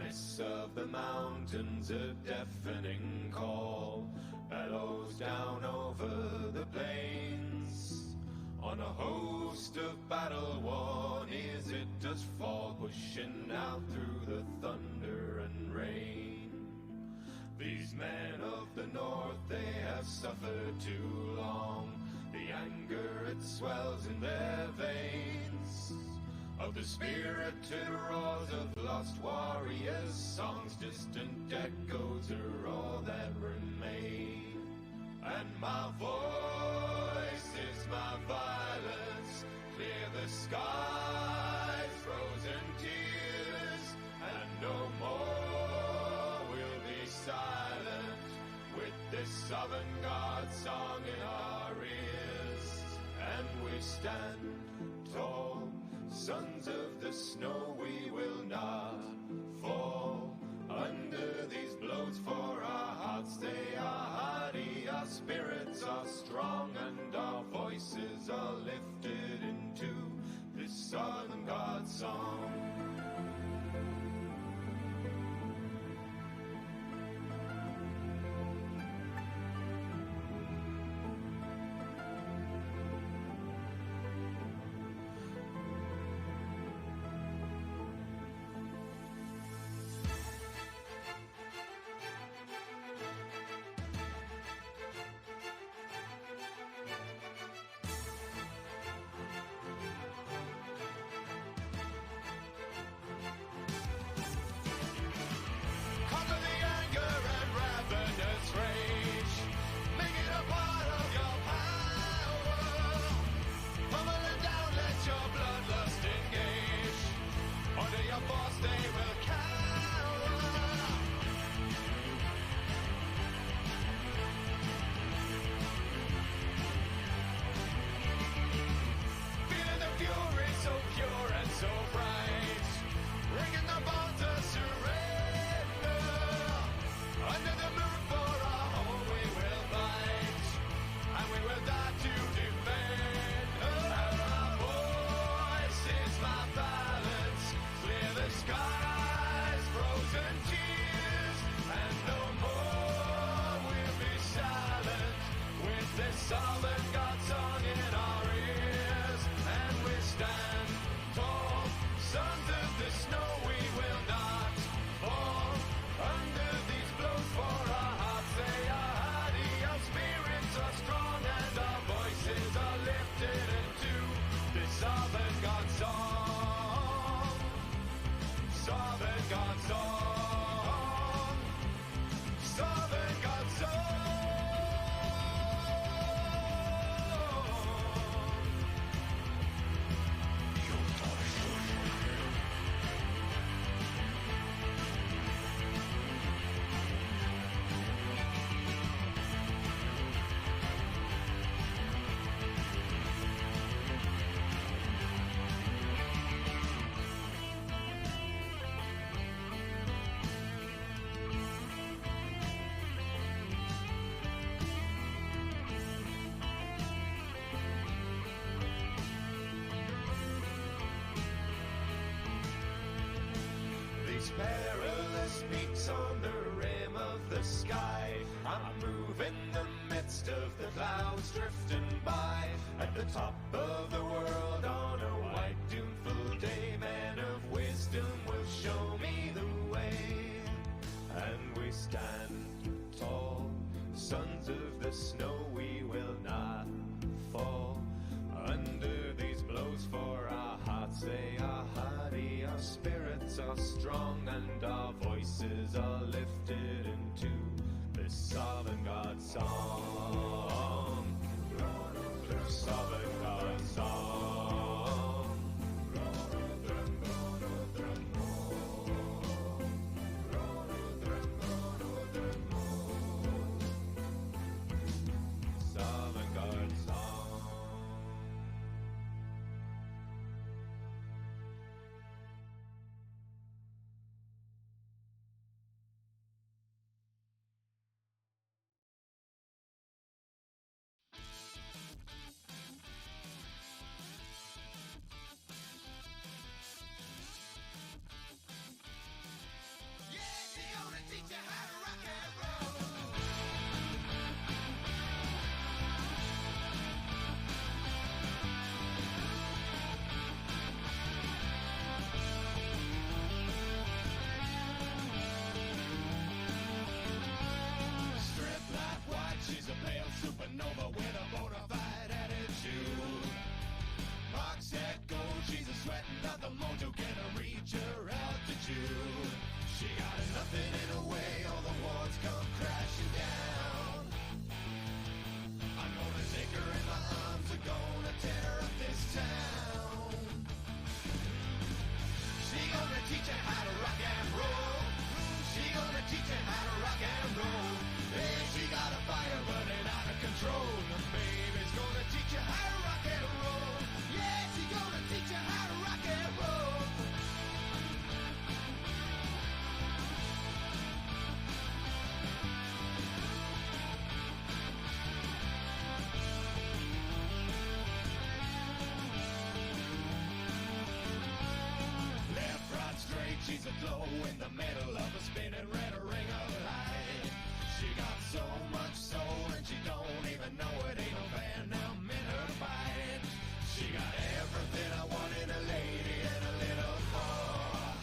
hiss of the mountains, a deafening call, bellows down over the plains. On a host of battle-worn ears it does fall, pushing out through the thunder and rain. These men of the north, they have suffered too long. The anger, it swells in their veins. Of the spirited roars of lost warriors, songs, distant echoes are all that remain. And my voice is my violence, clear the skies, frozen tears, and no more will be silent with this avant-garde song in our ears. And we stand tall, sons of the snow, we will not fall under these blows, for our hearts they are hardy, our spirits are strong, and our voices are lifted into this avant-garde song. Perilous peaks on the rim of the sky, I move in the midst of the clouds drifting by. At the top of the world on a white doomful day, man of wisdom will show me the way. And we stand tall, sons of the snow, we will not fall under these blows, for our hearts they are hardy, our spirits are strong, and our voices are lifted into this avant-garde song. This avant-garde song. in the middle of a spinning red ring of light. She got so much soul and she don't even know it ain't no venom in her bite. She got everything I want in a lady and a little more.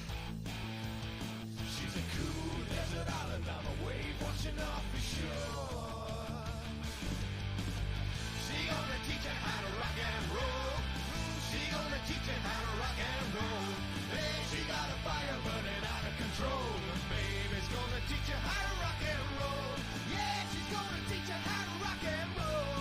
She's a cool desert island on a wave washing off the shore. She gonna teach you how to rock and roll. She gonna teach you how to rock and roll. Hey, she got a fire burning out of control. Baby's gonna teach you how to rock and roll. Yeah, she's gonna teach you how to rock and roll.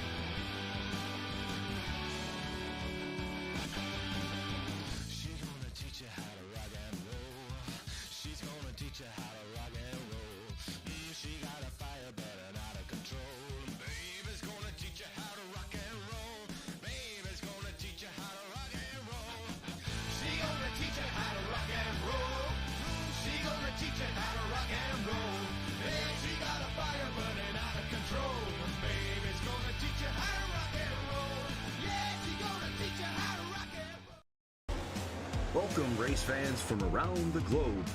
She's gonna teach you how to rock and roll. She's gonna teach you how to rock and roll. She got a fire burning out of control. Baby's gonna teach you how to rock and roll. Baby's gonna teach you how to rock and roll. She gonna teach you how to rock and roll. She gonna teach you how to rock and roll. Hey, she got a fire burning out of control. Baby's gonna teach you how to rock and roll. Yeah, she's gonna teach you how to rock and roll. Welcome, race fans from around the globe.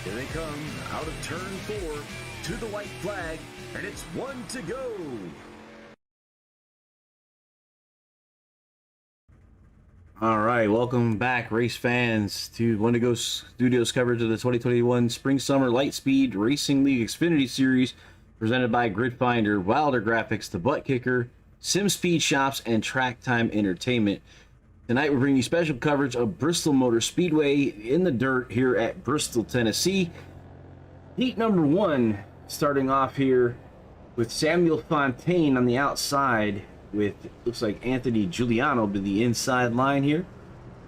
Here they come, out of turn 4, to the white flag, and it's 1 to go. All right, welcome back, race fans, to One to Go Studios coverage of the 2021 Spring Summer Lightspeed Racing League Xfinity Series, presented by Gridfinder, Wilder Graphics, the ButtKicker, Sim Speed Shops, and Track Time Entertainment. Tonight we're bringing you special coverage of Bristol Motor Speedway in the dirt here at Bristol, Tennessee. Heat number 1 starting off here with Samuel Fontaine on the outside with, looks like Anthony Giuliano be the inside line here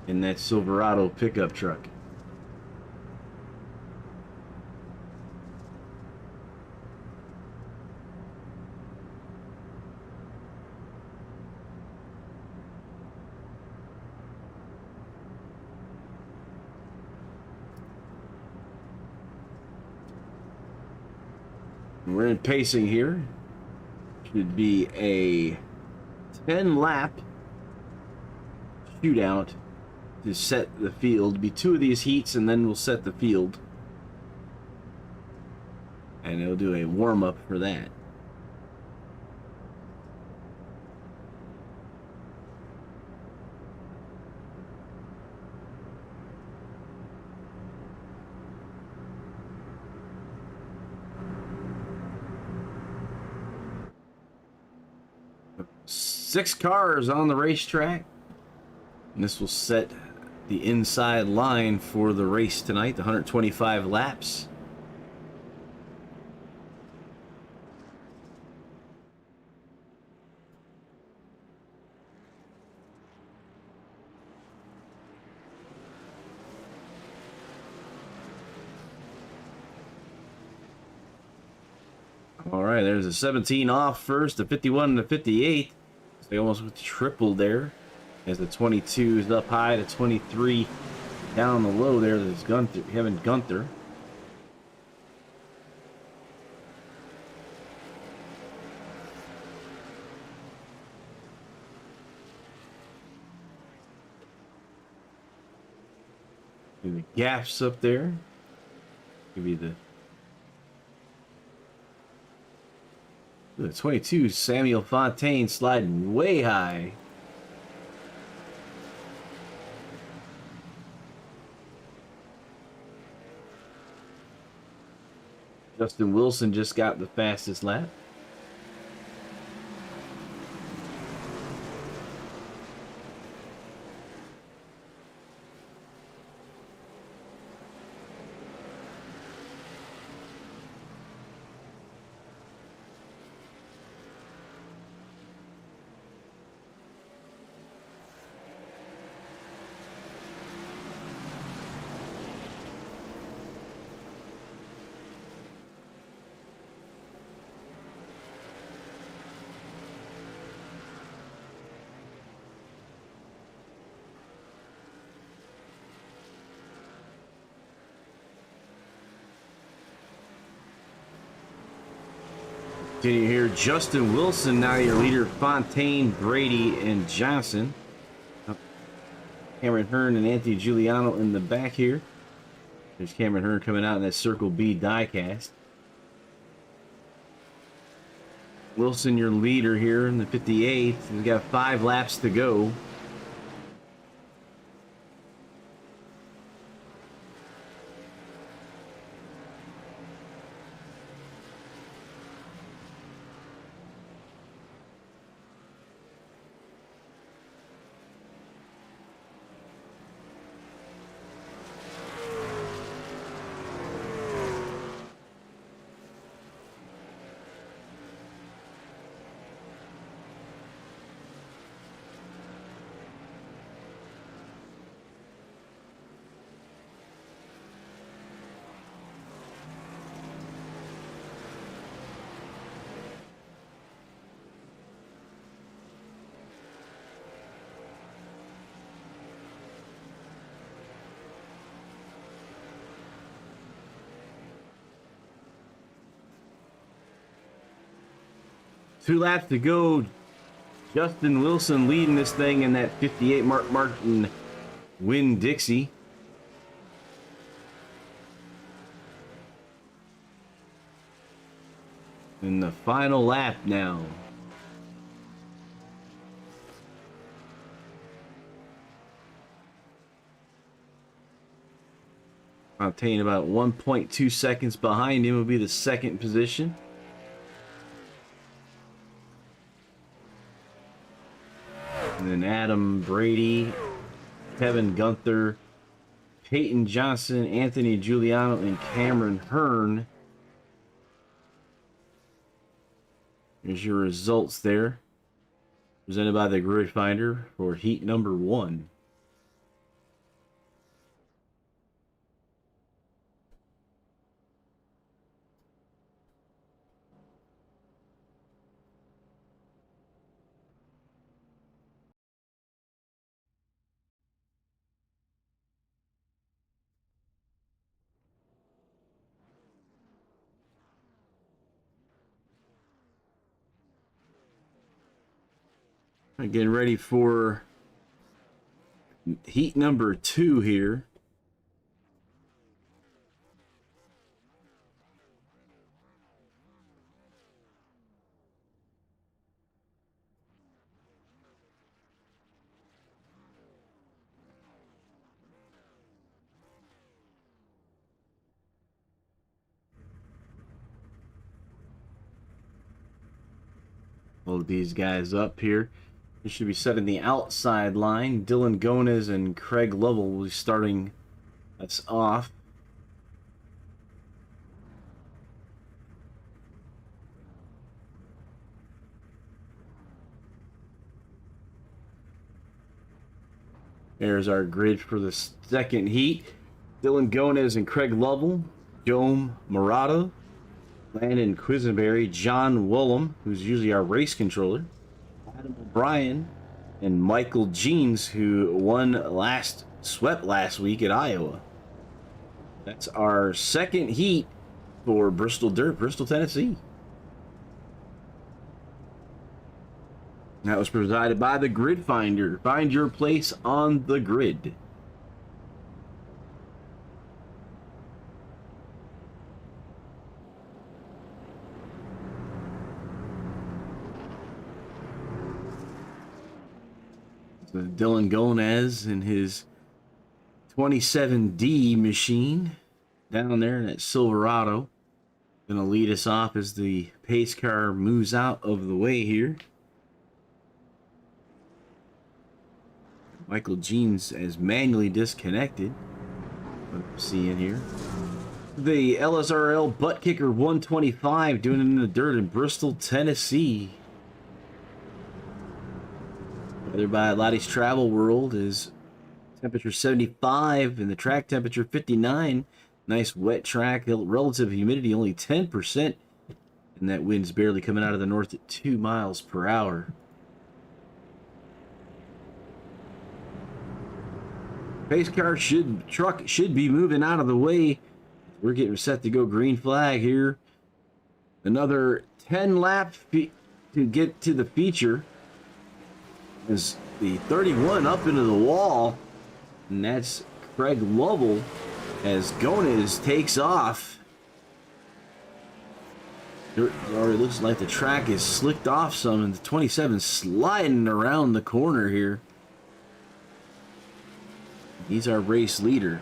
in that Silverado pickup truck. We're in pacing here. Should be a 10-lap shootout to set the field. Be 2 of these heats, and then we'll set the field. And it'll do a warm-up for that. Six cars on the racetrack, and this will set the inside line for the race tonight, the 125 laps. All right, there's a 17 off first, a 51 and a 58. They almost tripled there as the 22 is up high to 23 down the low there. There's Gunther, Kevin Gunther. And the gaps up there. Give you the 22, Samuel Fontaine sliding way high. Justin Wilson just got the fastest lap. Continue here. Justin Wilson, now your leader. Fontaine, Brady, and Johnson. Cameron Hearn and Anthony Giuliano in the back here. There's Cameron Hearn coming out in that Circle B diecast. Wilson, your leader here in the 58th. We've got 5 laps to go. Two laps to go. Justin Wilson leading this thing in that 58 Mark Martin Winn-Dixie. In the final lap now. Fontaine about 1.2 seconds behind him will be the second position. And then Adam, Brady, Kevin Gunther, Peyton Johnson, Anthony Giuliano, and Cameron Hearn. Here's your results there. Presented by the Grid Finder for heat number 1. Getting ready for heat number 2 here. Hold these guys up here. He should be setting the outside line. Dylan Gonez and Craig Lovell will be starting us off. There's our grid for the second heat. Dylan Gonez and Craig Lovell. Joe Morado. Landon Quisenberry. John Wollum, who's usually our race controller. Adam O'Brien and Michael Jeans, who swept last week at Iowa. That's our second heat for Bristol Dirt, Bristol, Tennessee. That was presided by the Grid Finder. Find your place on the grid. So Dylan Gonez in his 27D machine down there in that Silverado. Gonna lead us off as the pace car moves out of the way here. Michael Jeans as manually disconnected. What I'm seeing here. The LSRL ButtKicker 125 doing it in the dirt in Bristol, Tennessee. Weather by Lottie's Travel World is temperature 75 and the track temperature 59. Nice wet track, relative humidity only 10%. And that wind's barely coming out of the north at 2 miles per hour. Pace car truck should be moving out of the way. We're getting set to go green flag here. Another 10 laps to get to the feature. Is the 31 up into the wall, and that's Craig Lovell as Gonez takes off. It already looks like the track is slicked off some, and the 27 sliding around the corner here. He's our race leader.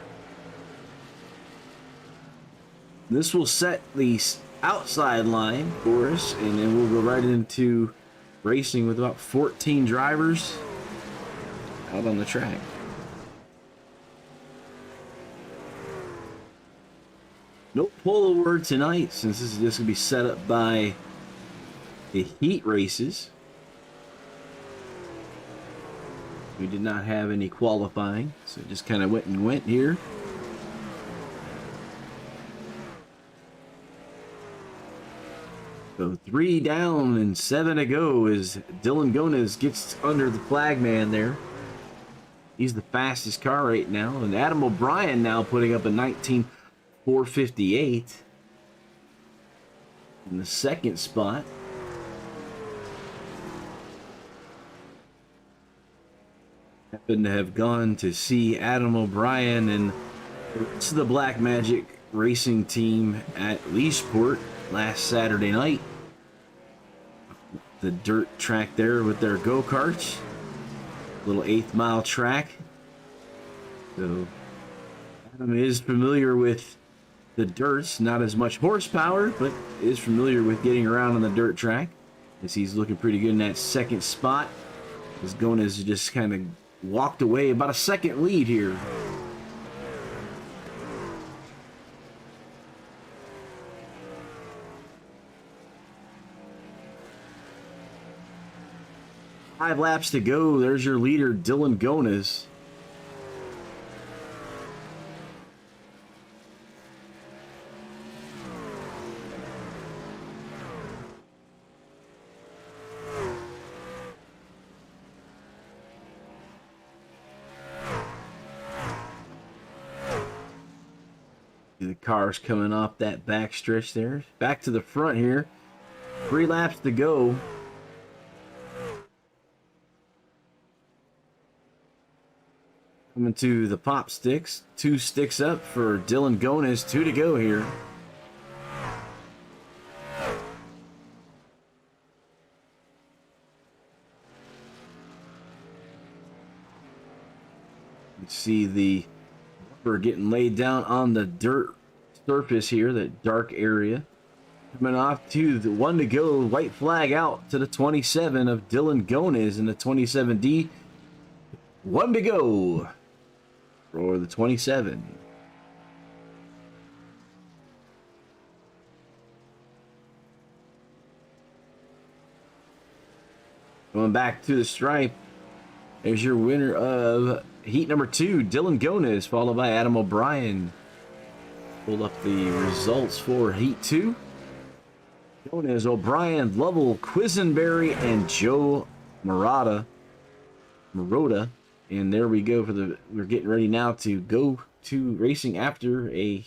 This will set the outside line for us, and then we'll go right into racing with about 14 drivers out on the track. No pull award tonight, since this is just going to be set up by the heat races. We did not have any qualifying, so it just kind of went here. So 3 down and 7 to go as Dylan Gonez gets under the flagman there. He's the fastest car right now. And Adam O'Brien now putting up a 19.458 in the second spot. Happened to have gone to see Adam O'Brien and the rest of the Black Magic racing team at Leesport last Saturday night. The dirt track there with their go-karts. Little 8th mile track. So Adam is familiar with the dirts. Not as much horsepower, but is familiar with getting around on the dirt track. As he's looking pretty good in that second spot. As Gonez just kind of walked away. About a second lead here. Five laps to go. There's your leader, Dylan Gonez. The cars coming off that back stretch there. Back to the front here. 3 laps to go. Coming to the pop sticks. 2 sticks up for Dylan Gonez. 2 to go here. You see the rubber getting laid down on the dirt surface here, that dark area. Coming off to the 1 to go. White flag out to the 27 of Dylan Gonez in the 27D. 1 to go for the 27. Going back to the stripe, there's your winner of heat number 2, Dylan Gonez, followed by Adam O'Brien. Pull up the results for heat 2. Gonez, O'Brien, Lovell, Quisenberry, and Joe Marotta. And there we go we're getting ready now to go to racing after a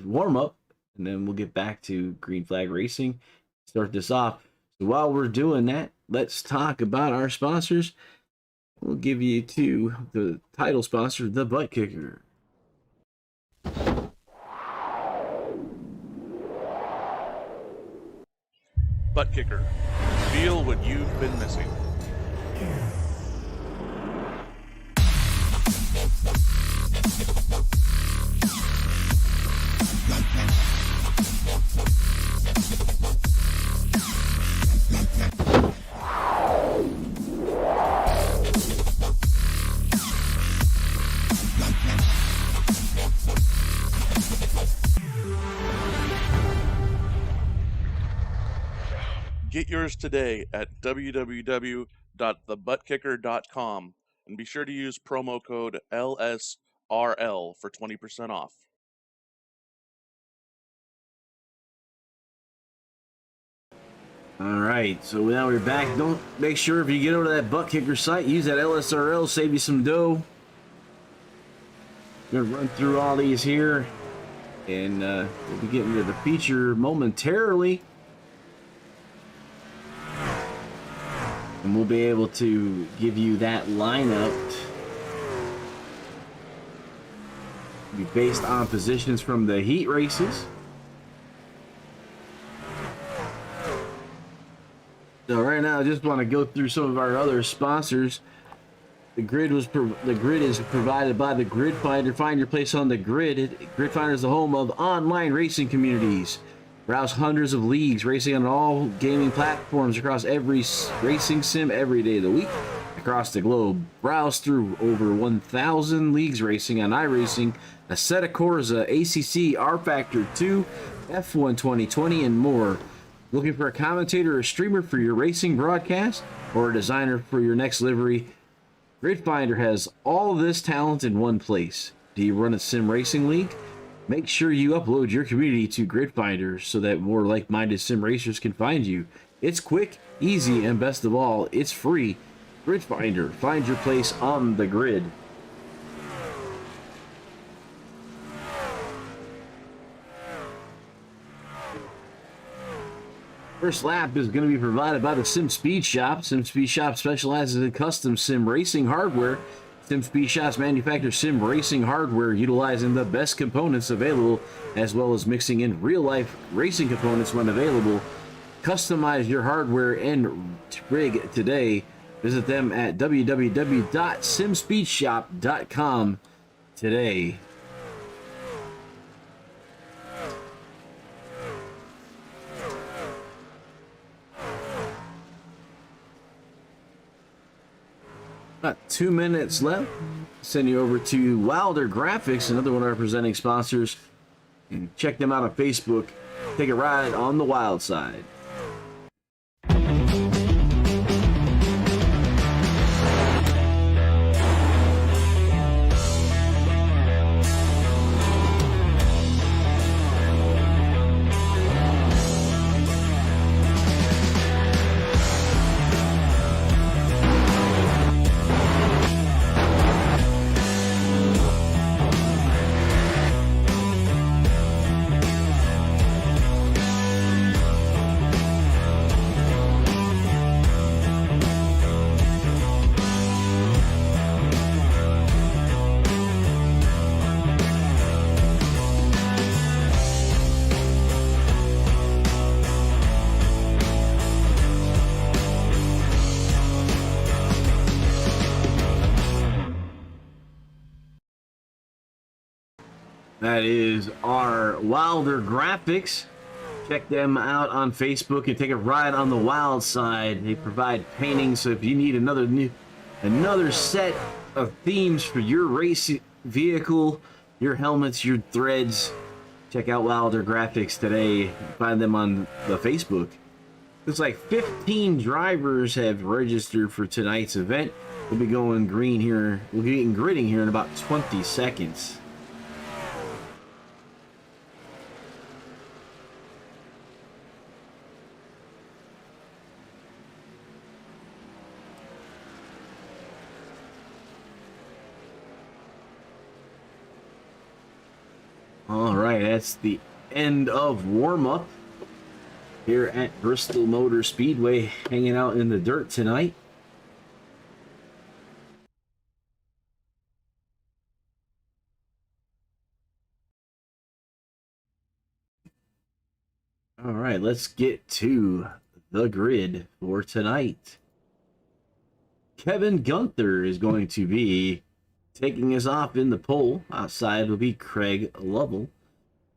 warm up, and then we'll get back to green flag racing, start this off. So while we're doing that, let's talk about our sponsors. We'll give you to the title sponsor, the ButtKicker. ButtKicker. Feel what you've been missing. Get yours today at www.thebuttkicker.com and be sure to use promo code LSRL for 20% off. All right, so now we're back. Don't make sure if you get over to that ButtKicker site, use that LSRL, save you some dough. Gonna run through all these here, and we'll be getting to the feature momentarily. And we'll be able to give you that lineup. Be based on positions from the heat races. So right now, I just want to go through some of our other sponsors. The grid is provided by the Grid Finder. Find your place on the grid. Grid Finder is the home of online racing communities. Browse hundreds of leagues racing on all gaming platforms across every racing sim every day of the week across the globe. Browse through over 1,000 leagues racing on iRacing, Assetto Corsa, ACC, R-Factor 2, F1 2020, and more. Looking for a commentator or streamer for your racing broadcast or a designer for your next livery? Grid Finder has all this talent in one place. Do you run a sim racing league? Make sure you upload your community to Grid Finder so that more like-minded sim racers can find you. It's quick, easy, and best of all, it's free. Grid Finder, find your place on the grid. First lap is going to be provided by the Sim Speed Shop. Sim Speed Shop specializes in custom sim racing hardware. Sim Speed Shops manufacture sim racing hardware utilizing the best components available, as well as mixing in real-life racing components when available. Customize your hardware and rig today. Visit them at www.simspeedshop.com today. About 2 minutes left. Send you over to Wilder Graphics, another one of our presenting sponsors. And check them out on Facebook. Take a ride on the wild side. That is our Wilder Graphics. Check them out on Facebook and take a ride on the wild side. They provide paintings, so if you need another set of themes for your race vehicle, your helmets, your threads, check out Wilder Graphics today. Find them on the Facebook. Looks like 15 drivers have registered for tonight's event. We'll be going green here. We'll be getting gridding here in about 20 seconds. All right, that's the end of warm-up here at Bristol Motor Speedway, hanging out in the dirt tonight. All right, let's get to the grid for tonight. Kevin Gunther is going to be taking us off in the pole. Outside will be Craig Lovell.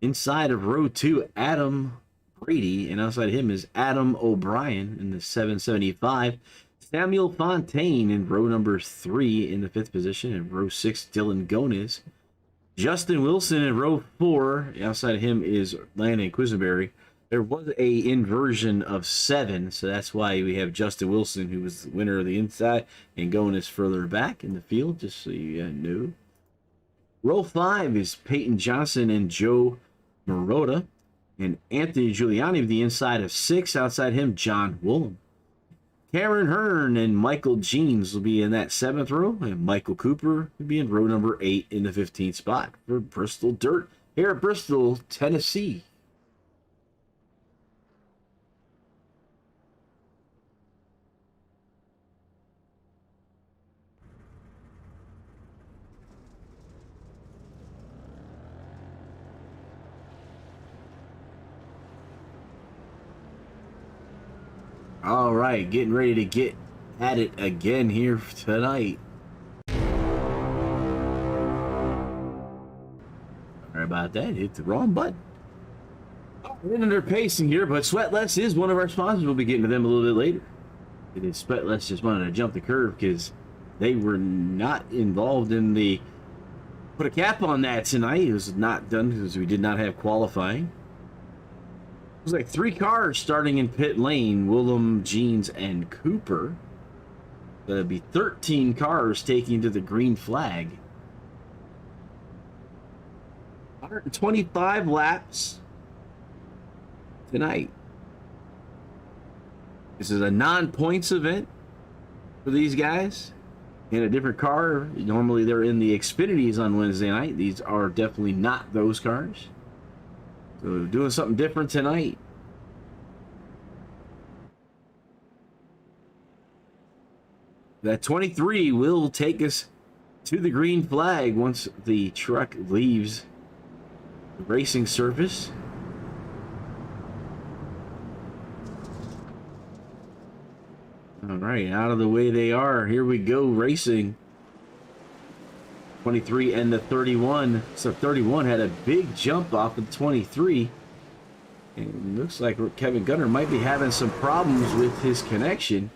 Inside of row 2, Adam Brady. And outside him is Adam O'Brien in the 775. Samuel Fontaine in row number 3 in the 5th position. In row 6, Dylan Gomez. Justin Wilson in row 4. Outside of him is Landon Quisenberry. There was a inversion of 7, so that's why we have Justin Wilson, who was the winner of the inside, and going is further back in the field, just so you know. Row 5 is Peyton Johnson and Joe Marotta, and Anthony Giuliani of the inside of 6. Outside him, John Woolham. Cameron Hearn and Michael Jeans will be in that 7th row, and Michael Cooper will be in row number 8 in the 15th spot for Bristol Dirt here at Bristol, Tennessee. All right, getting ready to get at it again here tonight. Sorry about that. Hit the wrong button. We're under pacing here, but Sweatless is one of our sponsors. We'll be getting to them a little bit later. It is Sweatless just wanted to jump the curve because they were not involved in the put a cap on that tonight. It was not done because we did not have qualifying. It was like 3 cars starting in pit lane: Willem, Jeans, and Cooper. That'd be 13 cars taking to the green flag. 125 laps tonight. This is a non-points event for these guys in a different car. Normally they're in the Xfinities on Wednesday night. These are definitely not those cars. So doing something different tonight. That 23 will take us to the green flag once the truck leaves the racing surface. All right, out of the way they are. Here we go, racing. 23 and the 31. So 31 had a big jump off of 23. And it looks like Kevin Gunter might be having some problems with his connection,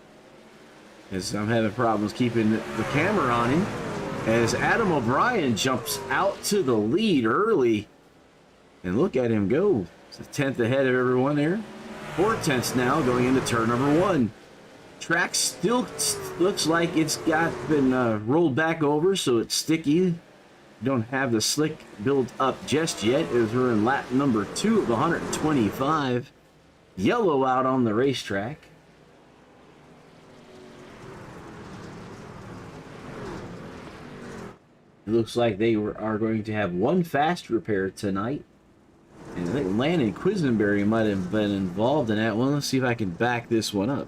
as I'm having problems keeping the camera on him. As Adam O'Brien jumps out to the lead early. And look at him go. It's a 10th ahead of everyone there. 4/10 now going into turn number 1. Track still looks like it's been rolled back over, so it's sticky. Don't have the slick build up just yet, as we're in lap number 2 of 125. Yellow out on the racetrack. It looks like they are going to have one fast repair tonight. And I think Landon Quisenberry might have been involved in that one. Let's see if I can back this one up.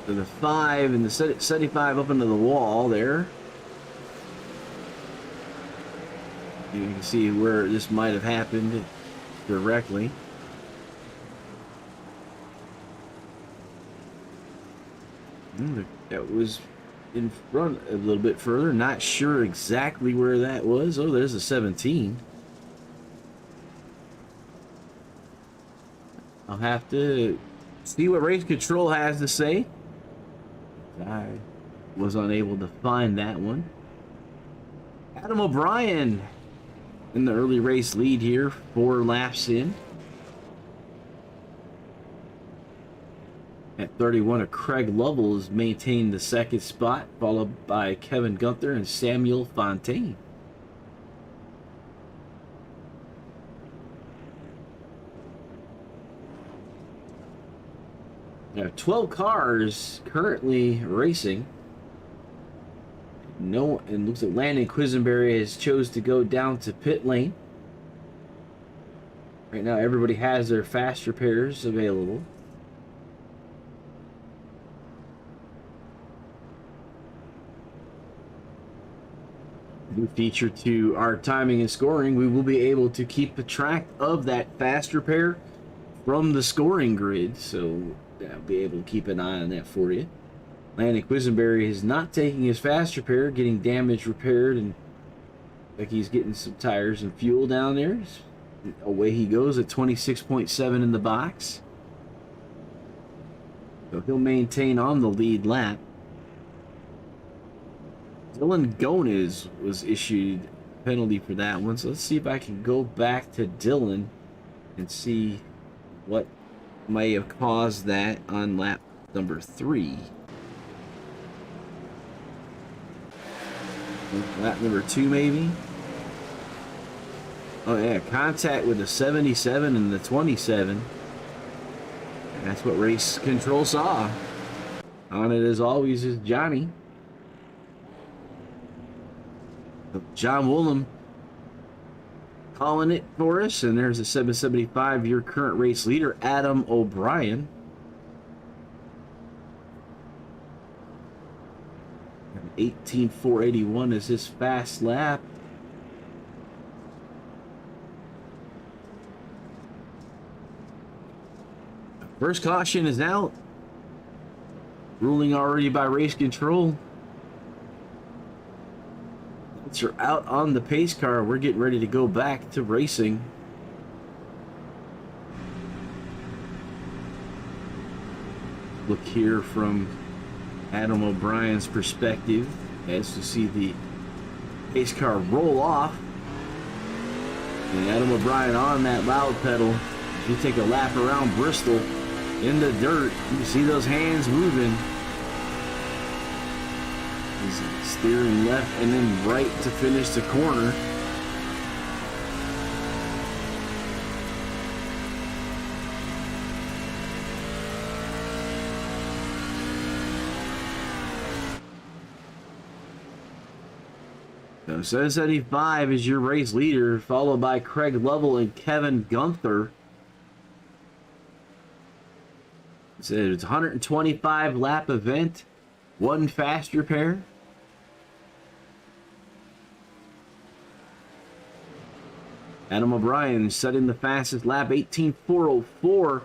So the 5 and the 75 up into the wall there. You can see where this might have happened directly. That was in front a little bit further. Not sure exactly where that was. Oh, there's a 17. I'll have to see what race control has to say. I was unable to find that one. Adam O'Brien in the early race lead here, 4 laps in. At 31, Craig Lovell has maintained the 2nd spot, followed by Kevin Gunther and Samuel Fontaine. There are 12 cars currently racing. No, and looks like Landon Quisenberry has chose to go down to pit lane. Right now, everybody has their fast repairs available. New feature to our timing and scoring, we will be able to keep a track of that fast repair from the scoring grid, so I'll be able to keep an eye on that for you. Landon Quisenberry is not taking his fast repair, getting damage repaired, and like he's getting some tires and fuel down there. Away he goes at 26.7 in the box. So he'll maintain on the lead lap. Dylan Gomez was issued a penalty for that one, so let's see if I can go back to Dylan and see what may have caused that on lap number 3. Lap number 2 maybe. Oh yeah, contact with the 77 and the 27. That's what race control saw. On it as always is Johnny. John Woolham calling it for us, and there's a 775, your current race leader, Adam O'Brien. 18.481 is his fast lap. First caution is out. Ruling already by race control. Lights are out on the pace car. We're getting ready to go back to racing. Look here from Adam O'Brien's perspective as to see the pace car roll off. And Adam O'Brien on that loud pedal. As you take a lap around Bristol in the dirt, you can see those hands moving. He's steering left and then right to finish the corner. So 775 is your race leader, followed by Craig Lovell and Kevin Gunther. It's a 125 lap event, one fast repair. Adam O'Brien setting the fastest lap, 18.404.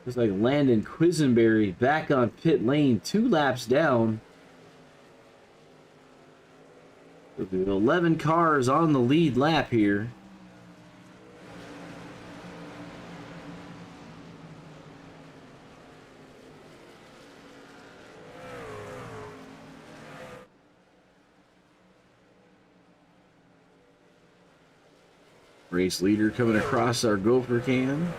Looks like Landon Quisenberry back on pit lane, 2 laps down. 11 cars on the lead lap here. Race leader coming across our gopher cam.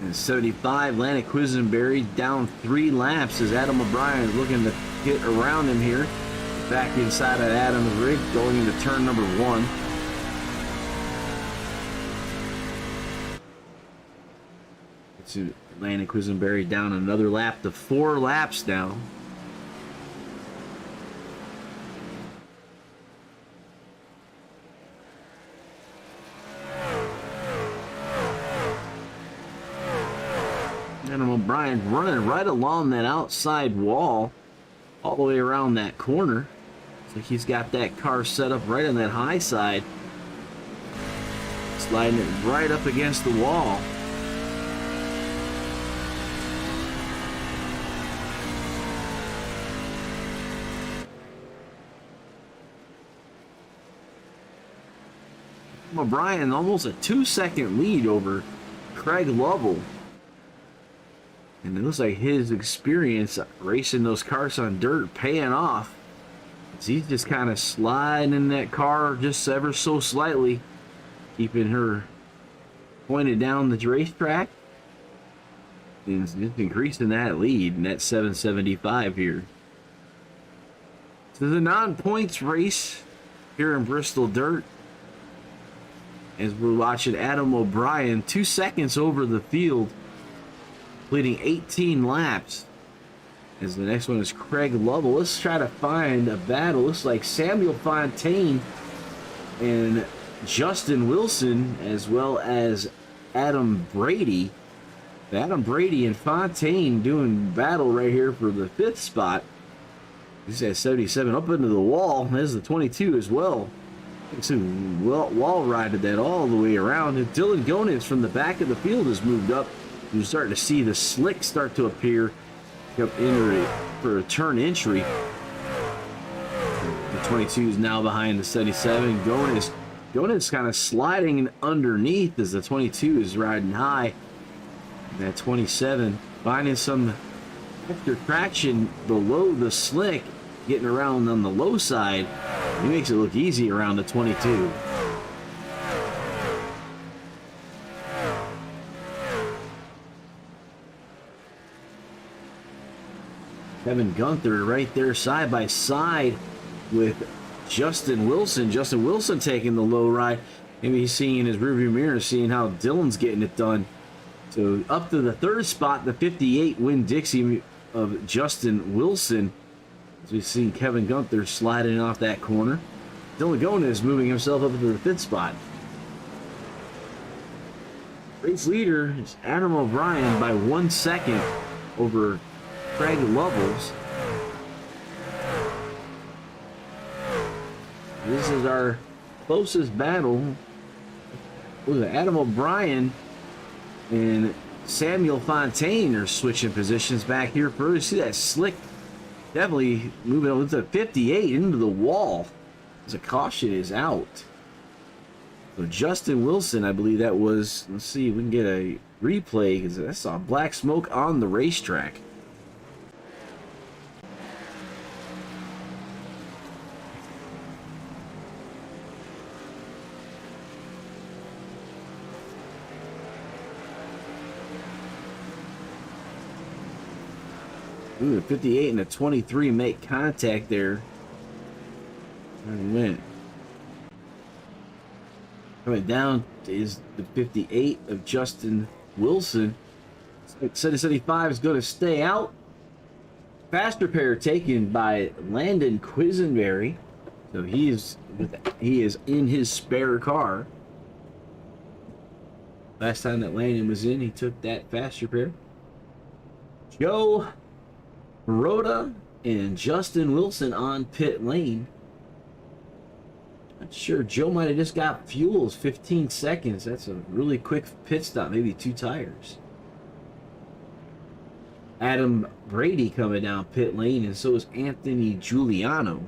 And 75, Landon Quisenberry down 3 laps as Adam O'Brien is looking to get around him here. Back inside of Adam's rig, going into turn number 1. Let's see, Landon Quisenberry down another lap to 4 laps now. Adam O'Brien running right along that outside wall, all the way around that corner. So he's got that car set up right on that high side, sliding it right up against the wall. O'Brien almost a 2-second lead over Craig Lovell. And it looks like his experience racing those cars on dirt paying off. As he's just kind of sliding in that car just ever so slightly, keeping her pointed down the racetrack. And just increasing that lead in that 775 here. So the non-points race here in Bristol Dirt. As we're watching Adam O'Brien 2 seconds over the field, completing 18 laps. As the next one is Craig Lovell. Let's try to find a battle. Looks like Samuel Fontaine and Justin Wilson, as well as Adam Brady. Adam Brady and Fontaine doing battle right here for the 5th spot. He's at 77 up into the wall. There's the 22 as well. Wall rided that all the way around. And Dylan Gonitz from the back of the field has moved up. You're starting to see the slick start to appear for a turn entry. The 22 is now behind the 77. Gonitz kind of sliding underneath as the 22 is riding high. That 27 finding some extra traction below the slick, getting around on the low side. He makes it look easy around the 22. Kevin Gunther right there side by side with Justin Wilson. Justin Wilson taking the low ride. Maybe he's seeing in his rearview mirror, seeing how Dylan's getting it done. So up to the 3rd spot, the 58 Winn-Dixie of Justin Wilson. As we've seen Kevin Gunther sliding off that corner. Dylan Gomez moving himself up into the 5th spot. Race leader is Adam O'Brien by 1 second over Craig Lovels. This is our closest battle. Adam O'Brien and Samuel Fontaine are switching positions back here further. See that slick, definitely moving on to 58 into the wall as a caution is out. So Justin Wilson, I believe that was, let's see if we can get a replay because I saw black smoke on the racetrack. Ooh, the 58 and the 23 make contact there. And went. Coming down is the 58 of Justin Wilson. 75 is going to stay out. Fast repair taken by Landon Quisenberry. So he is in his spare car. Last time that Landon was in, he took that fast repair. Joe Rhoda and Justin Wilson on pit lane. Not sure, Joe might have just got fuel. 15 seconds. That's a really quick pit stop, maybe 2 tires. Adam Brady coming down pit lane, and so is Anthony Giuliano.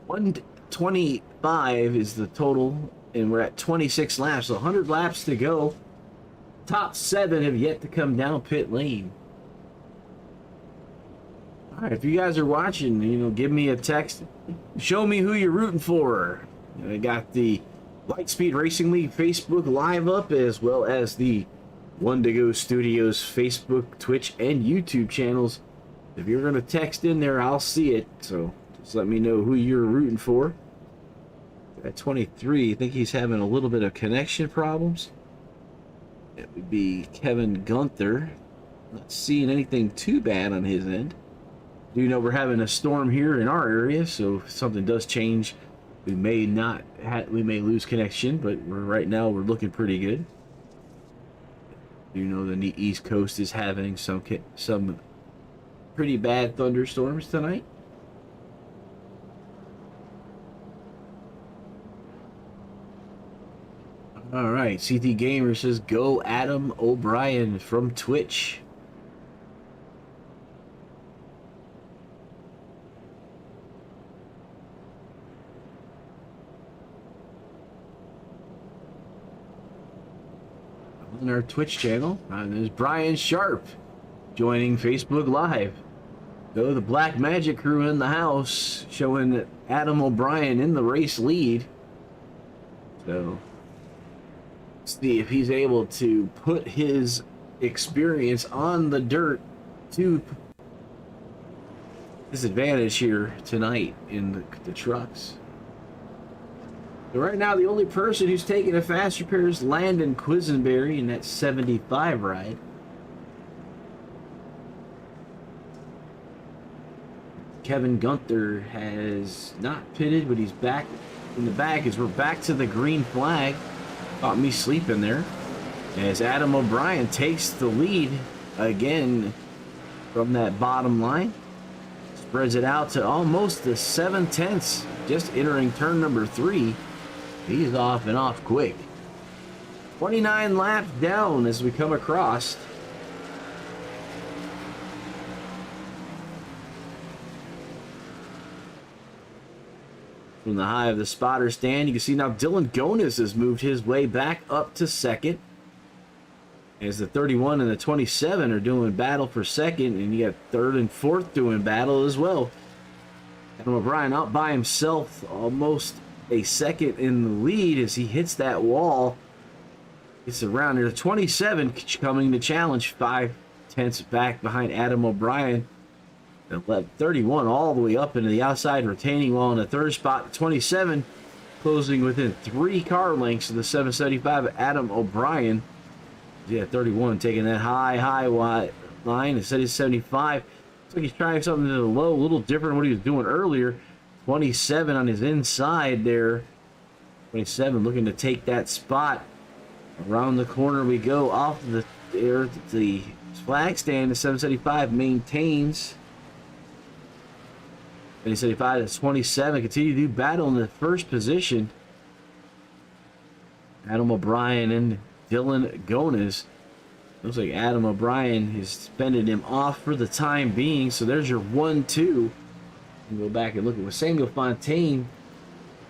125 is the total, and we're at 26 laps, so 100 laps to go. Top 7 have yet to come down pit lane. All right, if you guys are watching, give me a text. Show me who you're rooting for. I got the Lightspeed Racing League Facebook Live up, as well as the One to Go Studios Facebook, Twitch, and YouTube channels. If you're going to text in there, I'll see it. So just let me know who you're rooting for. At 23, I think he's having a little bit of connection problems. It would be Kevin Gunther. Not seeing anything too bad on his end. Do know we're having a storm here in our area, so if something does change, we may lose connection, but right now we're looking pretty good. You know the East Coast is having some pretty bad thunderstorms tonight. All right, CT Gamer says go Adam O'Brien from Twitch. On our Twitch channel, there's Brian Sharp joining Facebook Live. So the Black Magic crew in the house, showing Adam O'Brien in the race lead. So see if he's able to put his experience on the dirt to his advantage here tonight in the trucks. So right now, the only person who's taking a fast repair is Landon Quisenberry in that 75 ride. Kevin Gunther has not pitted, but he's back in the back as we're back to the green flag. Caught me sleeping there. As Adam O'Brien takes the lead again from that bottom line. Spreads it out to almost the 7/10, just entering turn number 3. He's off and off quick. 29 laps down as we come across. From the high of the spotter stand, you can see now Dylan Gonis has moved his way back up to second. As the 31 and the 27 are doing battle for second, and you got 3rd and 4th doing battle as well. Adam O'Brien out by himself, almost a second in the lead as he hits that wall. It's around there. 27 coming to challenge, 5/10 back behind Adam O'Brien. 31 all the way up into the outside retaining wall in the 3rd spot. 27 closing within 3 car lengths of the 775 Adam O'Brien. Yeah, 31 taking that high line instead of 75. Looks like he's trying something to the low, a little different than what he was doing earlier. 27 on his inside there. 27 looking to take that spot. Around the corner we go off the air. The flag stand, the 775 maintains. 775 to 27. Continue to do battle in the first position. Adam O'Brien and Dylan Gones. Looks like Adam O'Brien is fending him off for the time being. So there's your 1-2. And go back and look at with Samuel Fontaine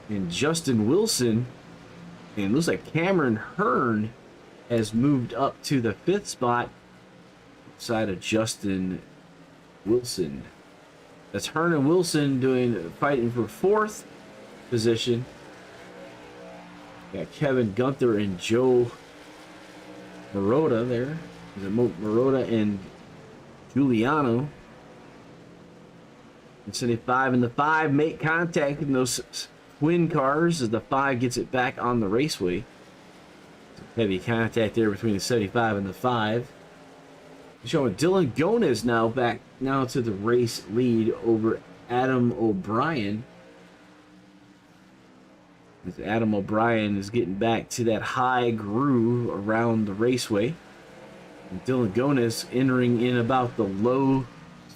and Justin Wilson. And it looks like Cameron Hearn has moved up to the 5th spot outside of Justin Wilson. That's Hearn and Wilson fighting for 4th position. Got Kevin Gunther and Joe Marotta there. Marotta and Giuliano. And 75 and the 5 make contact in those twin cars as the 5 gets it back on the raceway. Heavy contact there between the 75 and the 5. Showing Dylan Gones now back to the race lead over Adam O'Brien. As Adam O'Brien is getting back to that high groove around the raceway. And Dylan Gones entering in about the low,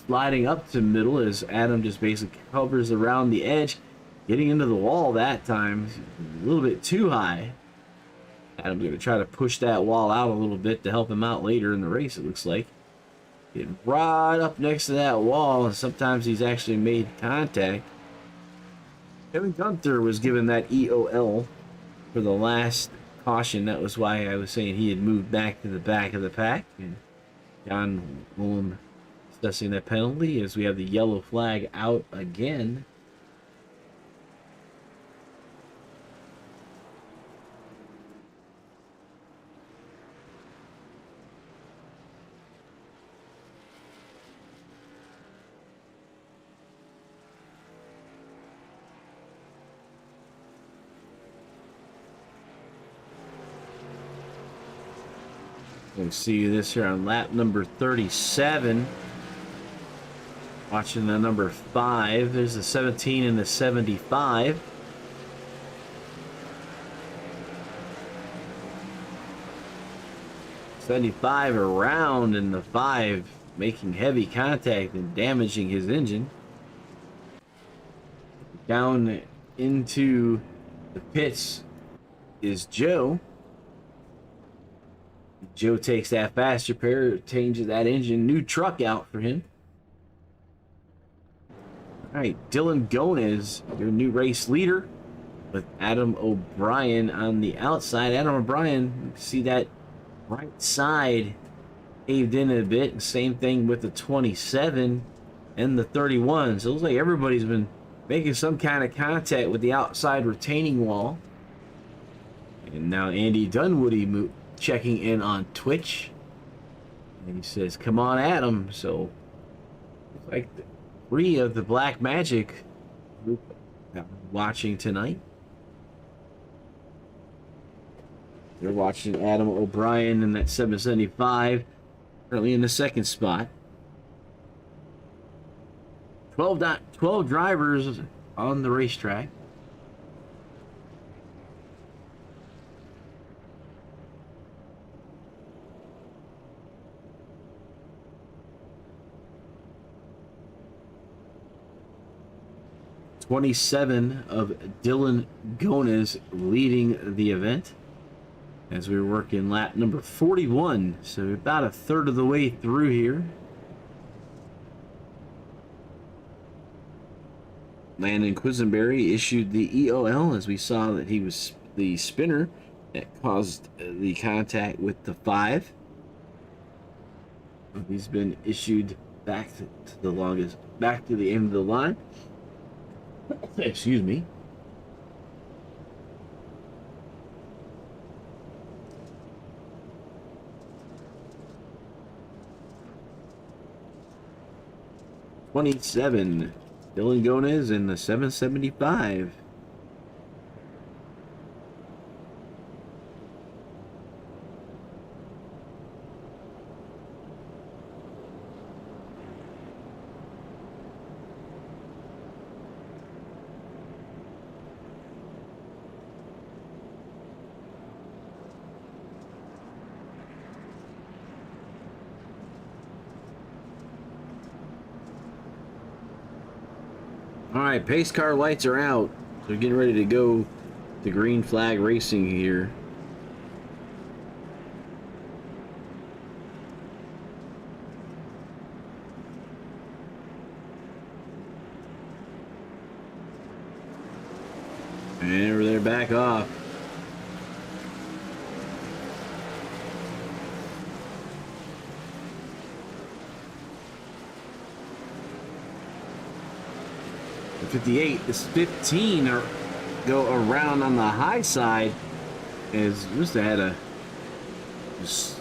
sliding up to middle as Adam just basically covers around the edge. Getting into the wall that time, a little bit too high. Adam's going to try to push that wall out a little bit to help him out later in the race, it looks like. Getting right up next to that wall, and sometimes he's actually made contact. Kevin Gunther was given that EOL for the last caution. That was why I was saying he had moved back to the back of the pack. And John Willem assessing that penalty as we have the yellow flag out again. We see this here on lap number 37. Watching the number 5. There's the 17 and the 75. '75 around and the 5 making heavy contact and damaging his engine. Down into the pits is Joe. Joe takes that fast repair, changes that engine, new truck out for him. All right, Dylan Gones, your new race leader, with Adam O'Brien on the outside. Adam O'Brien, see that right side caved in a bit. Same thing with the 27 and the 31. So it looks like everybody's been making some kind of contact with the outside retaining wall. And now Andy Dunwoody checking in on Twitch, and he says, "Come on, Adam." So, it's like 3 of the Black Magic group watching tonight. They're watching Adam O'Brien in that 775, currently in the 2nd spot. 12 drivers on the racetrack. '27 of Dylan Gones leading the event as we work in lap number 41. So about a third of the way through here. Landon Quisenberry issued the EOL as we saw that he was the spinner that caused the contact with the 5. He's been issued back to the end of the line. Excuse me. '27, Dylan Gones in the 775. All right, pace car lights are out. So we're getting ready to go to green flag racing here. And over there, back off. The 58 is 15 or go around on the high side. As just had a just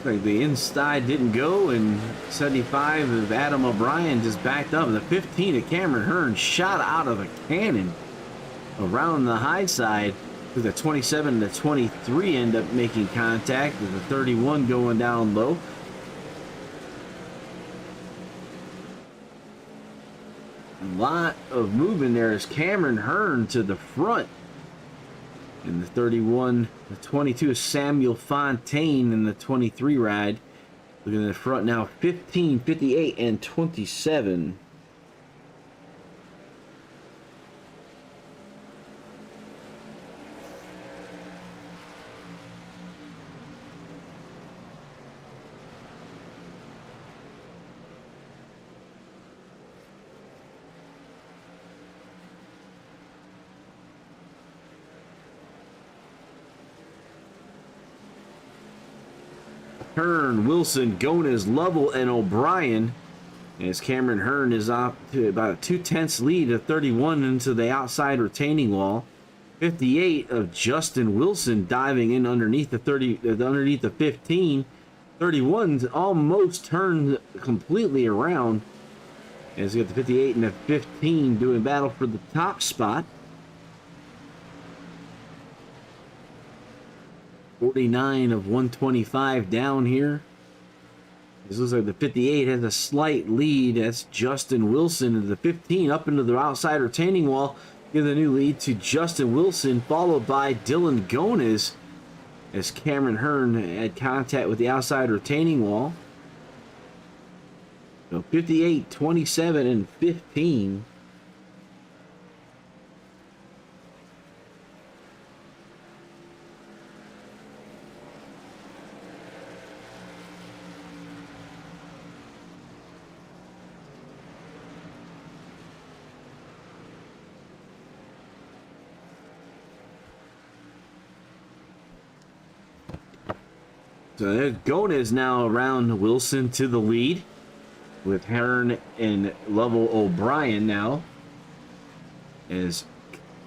like the inside didn't go, and 75 of Adam O'Brien just backed up. The 15 of Cameron Hearn shot out of a cannon around the high side. With the 27 and the 23 end up making contact, with the 31 going down low. A lot of movement there as Cameron Hearn to the front. And the 31, the 22 is Samuel Fontaine in the 23 ride. Looking at the front now, 15, 58, and 27. Hearn, Wilson, Gones, Lovell, and O'Brien. As Cameron Hearn is off to about a 2/10 lead of 31 into the outside retaining wall. 58 of Justin Wilson diving in underneath the 30, underneath the 15. 31's almost turned completely around. As you got the 58 and the 15 doing battle for the top spot. 49 of 125 down here. This looks like the 58 has a slight lead. That's Justin Wilson. And the 15 up into the outside retaining wall. Give the new lead to Justin Wilson, followed by Dylan Gones. As Cameron Hearn had contact with the outside retaining wall. So 58, 27, and 15. So there's Gones now around Wilson to the lead, with Hearn and Lovell O'Brien now. As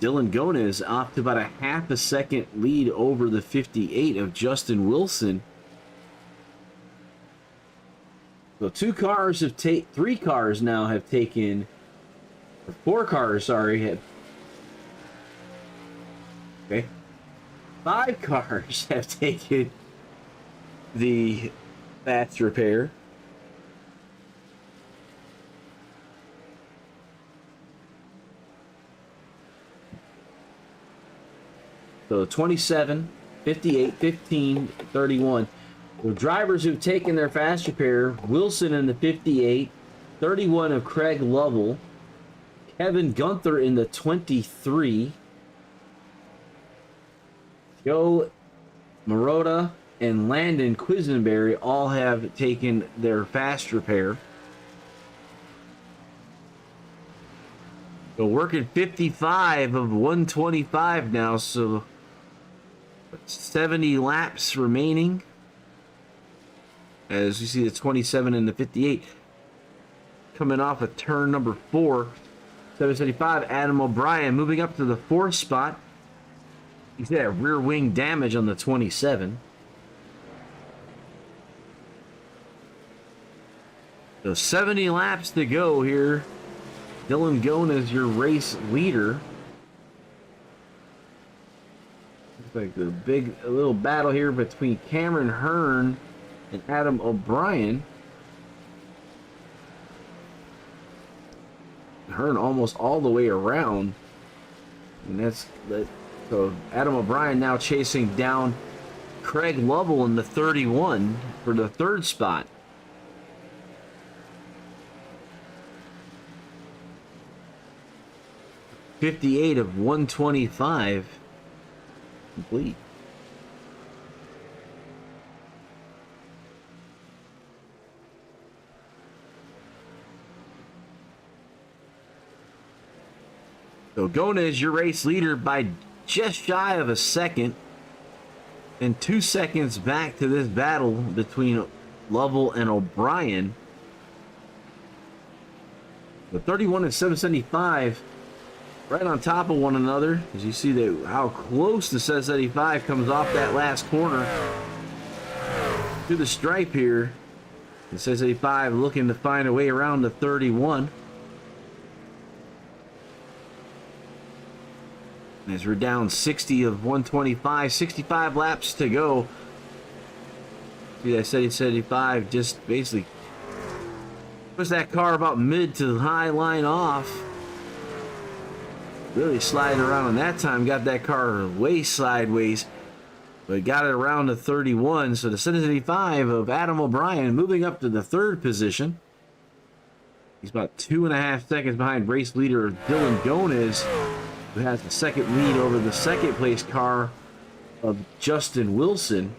Dylan Gones off to about a half a second lead over the 58 of Justin Wilson. So three cars now have taken, or 4 cars, sorry, have, okay, 5 cars have taken the fast repair. So 27, 58, 15, 31. The drivers who've taken their fast repair: Wilson in the 58, 31 of Craig Lovell, Kevin Gunther in the 23, Joe Marotta and Landon Quisenberry all have taken their fast repair. So working 55 of 125 now, so 70 laps remaining. As you see the 27 and the 58 coming off of turn number 4. 775, Adam O'Brien moving up to the 4th spot. He's got rear wing damage on the 27. So 70 laps to go here. Dylan Gones, your race leader. Looks like a little battle here between Cameron Hearn and Adam O'Brien. Hearn almost all the way around. And so Adam O'Brien now chasing down Craig Lovell in the 31 for the 3rd spot. 58 of 125 complete. So Gomez, your race leader by just shy of a second. And 2 seconds back to this battle between Lovell and O'Brien. The 31 and 775 right on top of one another. As you see that how close the 775 comes off that last corner to the stripe here. The 775 looking to find a way around the 31. As we're down 60 of 125, 65 laps to go. See that 775 just basically puts that car about mid to high line off. Really sliding around on that time. Got that car way sideways, but got it around the 31. So the 775 of Adam O'Brien moving up to the 3rd position. He's about 2.5 seconds behind race leader Dylan Gomez, who has the 2nd lead over the 2nd place car of Justin Wilson.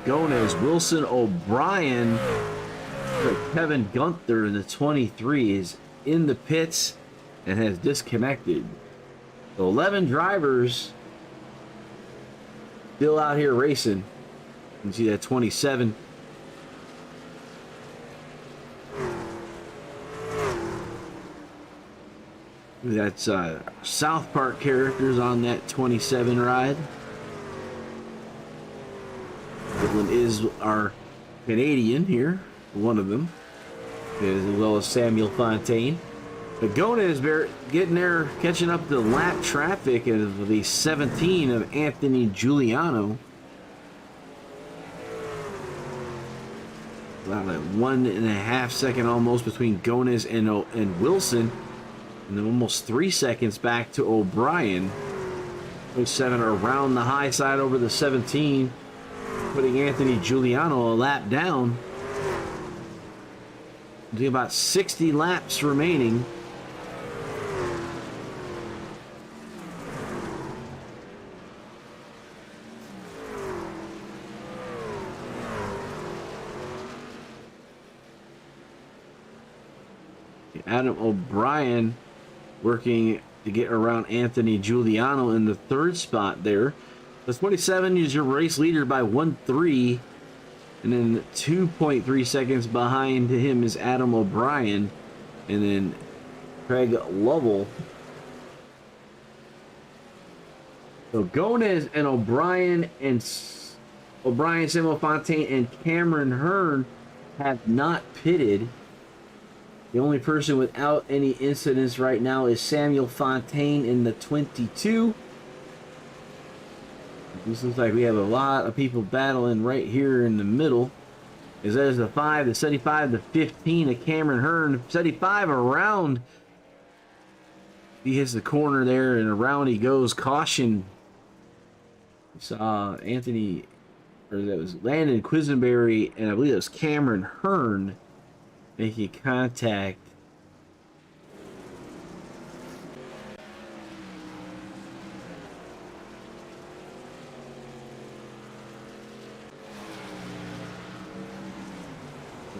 Gomez, Wilson, O'Brien, Kevin Gunther, the 23, is in the pits and has disconnected. So 11 drivers still out here racing. You can see that 27. That's South Park characters on that 27 ride. Goodwin is our Canadian here, one of them, as well as Samuel Fontaine. But Gomez is getting there, catching up to lap traffic of the 17 of Anthony Giuliano. About a 1.5 second almost between Gomez and Wilson, and then almost 3 seconds back to O'Brien. Those 7 are around the high side over the 17. Putting Anthony Giuliano a lap down. About 60 laps remaining. Adam O'Brien working to get around Anthony Giuliano in the 3rd spot there. The 27 is your race leader by 1.3, and then 2.3 seconds behind him is Adam O'Brien, and then Craig Lovell. So Gomez and O'Brien, Samuel Fontaine, and Cameron Hearn have not pitted. The only person without any incidents right now is Samuel Fontaine in the 22. This looks like we have a lot of people battling right here in the middle. As there's the 5, the 75, the 15 of Cameron Hearn. 75 around. He hits the corner there and around he goes. Caution. We saw Anthony, or that was Landon Quisenberry, and I believe it was Cameron Hearn making contact.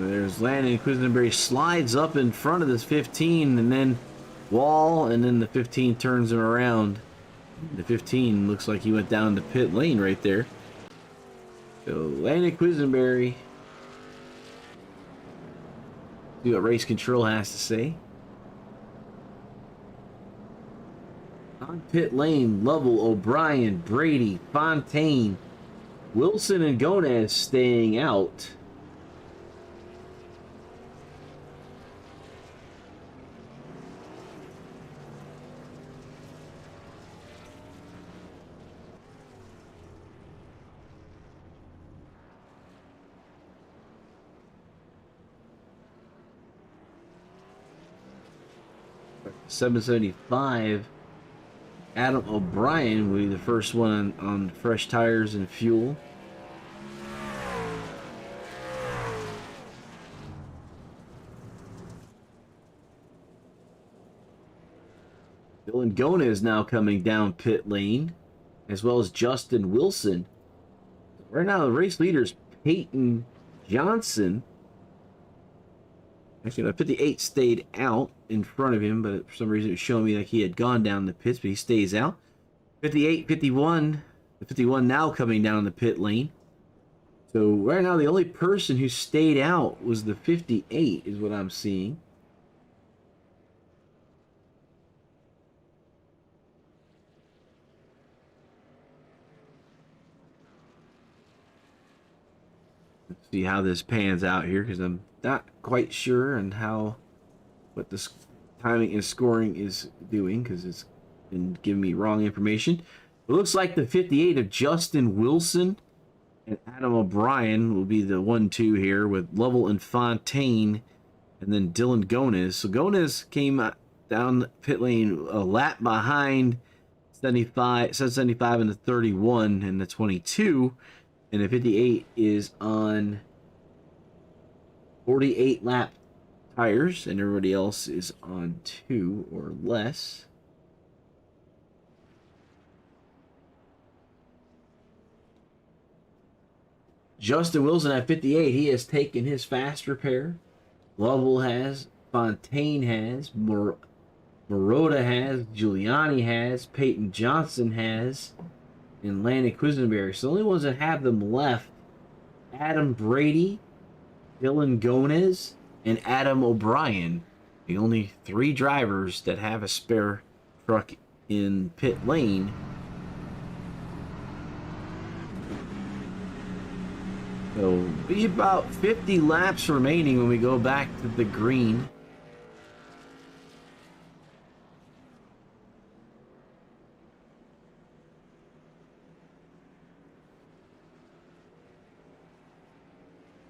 There's Landon Quisenberry slides up in front of this 15 and then wall, and then the 15 turns him around. The 15 looks like he went down to pit lane right there. So Landon Quisenberry. See what race control has to say. On pit lane, Lovell, O'Brien, Brady, Fontaine, Wilson, and Gomez staying out. $775. Adam O'Brien will be the first one on fresh tires and fuel. Dylan Gona is now coming down pit lane, as well as Justin Wilson. Right now, the race leader is Peyton Johnson. Actually, no, 58 stayed out in front of him, but for some reason it was showing me like he had gone down the pits, but he stays out. 58, 51. The 51 now coming down the pit lane. So right now, the only person who stayed out was the 58, is what I'm seeing. Let's see how this pans out here, because I'm not quite sure on what this timing and scoring is doing, because it's been giving me wrong information. It looks like the 58 of Justin Wilson and Adam O'Brien will be the 1-2 here, with Lovell and Fontaine, and then Dylan Gones. So Gones came down pit lane a lap behind 75 and the 31 and the 22, and the 58 is on 48 lap tires, and everybody else is on 2 or less. Justin Wilson at 58, he has taken his fast repair. Lovell has, Fontaine has, Marotta has, Giuliani has, Peyton Johnson has, and Landon Quisenberry. So the only ones that have them left, Adam Brady, Dylan Gones, and Adam O'Brien. The only 3 drivers that have a spare truck in pit lane. So be about 50 laps remaining when we go back to the green.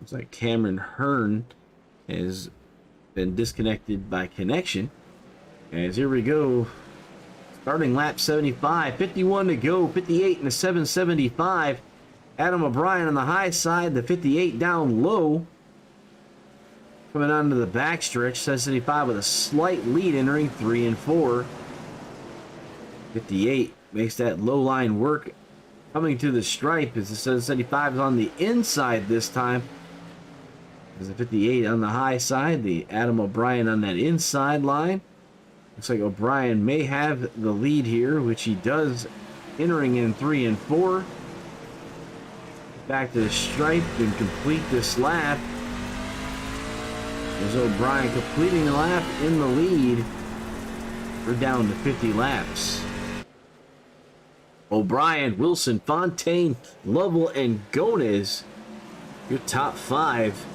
Looks like Cameron Hearn has been disconnected by connection. As here we go. Starting lap 75, 51 to go, 58 and a 775. Adam O'Brien on the high side, the 58 down low. Coming onto the backstretch, 775 with a slight lead entering 3 and 4. 58 makes that low line work. Coming to the stripe as the 775 is on the inside this time. As the 58 on the high side, the Adam O'Brien on that inside line. Looks like O'Brien may have the lead here, which he does, entering in 3 and 4. Back to the stripe and complete this lap. There's O'Brien completing the lap in the lead. We're down to 50 laps. O'Brien, Wilson, Fontaine, Lovell, and Gones, your top 5.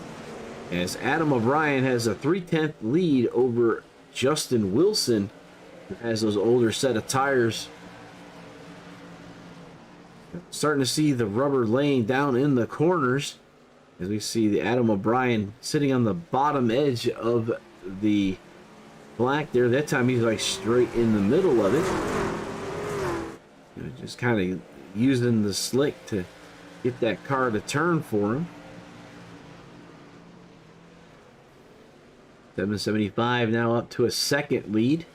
As Adam O'Brien has a 3/10 lead over Justin Wilson, who has those older set of tires. Starting to see the rubber laying down in the corners, as we see the Adam O'Brien sitting on the bottom edge of the black there. That time he's like straight in the middle of it. Just kind of using the slick to get that car to turn for him. 775 now up to a second lead.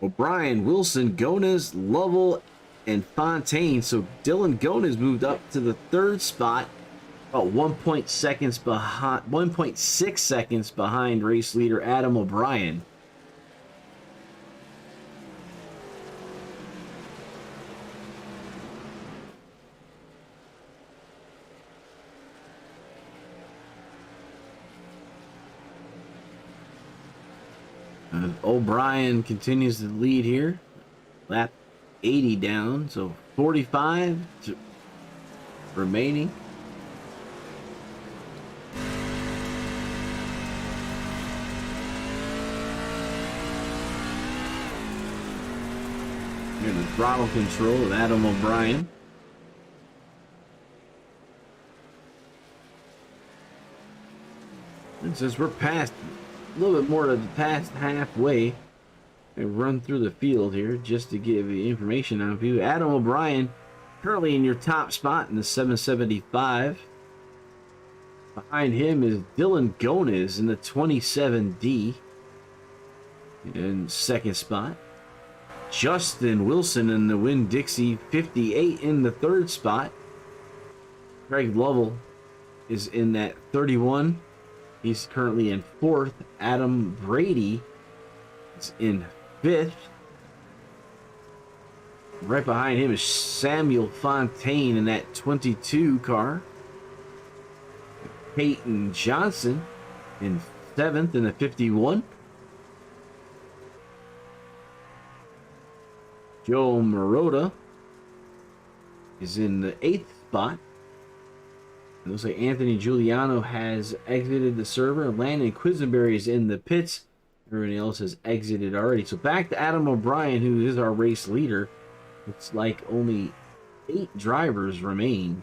O'Brien, Wilson, Gones, Lovell, and Fontaine. So Dylan Gones moved up to the 3rd spot, about 1.6 seconds behind race leader Adam O'Brien. O'Brien continues to lead here. Lap 80 down, so 45 remaining. Here the throttle control of Adam O'Brien. And since we're past a little bit more than past halfway, and run through the field here just to give you information on you. Adam O'Brien currently in your top spot in the 775. Behind him is Dylan Gonez in the 27D in second spot. Justin Wilson in the Winn-Dixie 58 in the third spot. Craig Lovell is in that 31. He's currently in fourth. Adam Brady is in fifth. Right behind him is Samuel Fontaine in that 22 car. Peyton Johnson in seventh in the 51. Joe Marotta is in the eighth spot. It looks like Anthony Giuliano has exited the server. Landon Quisenberry is in the pits. Everybody else has exited already. So back to Adam O'Brien, who is our race leader. It's like only 8 drivers remain.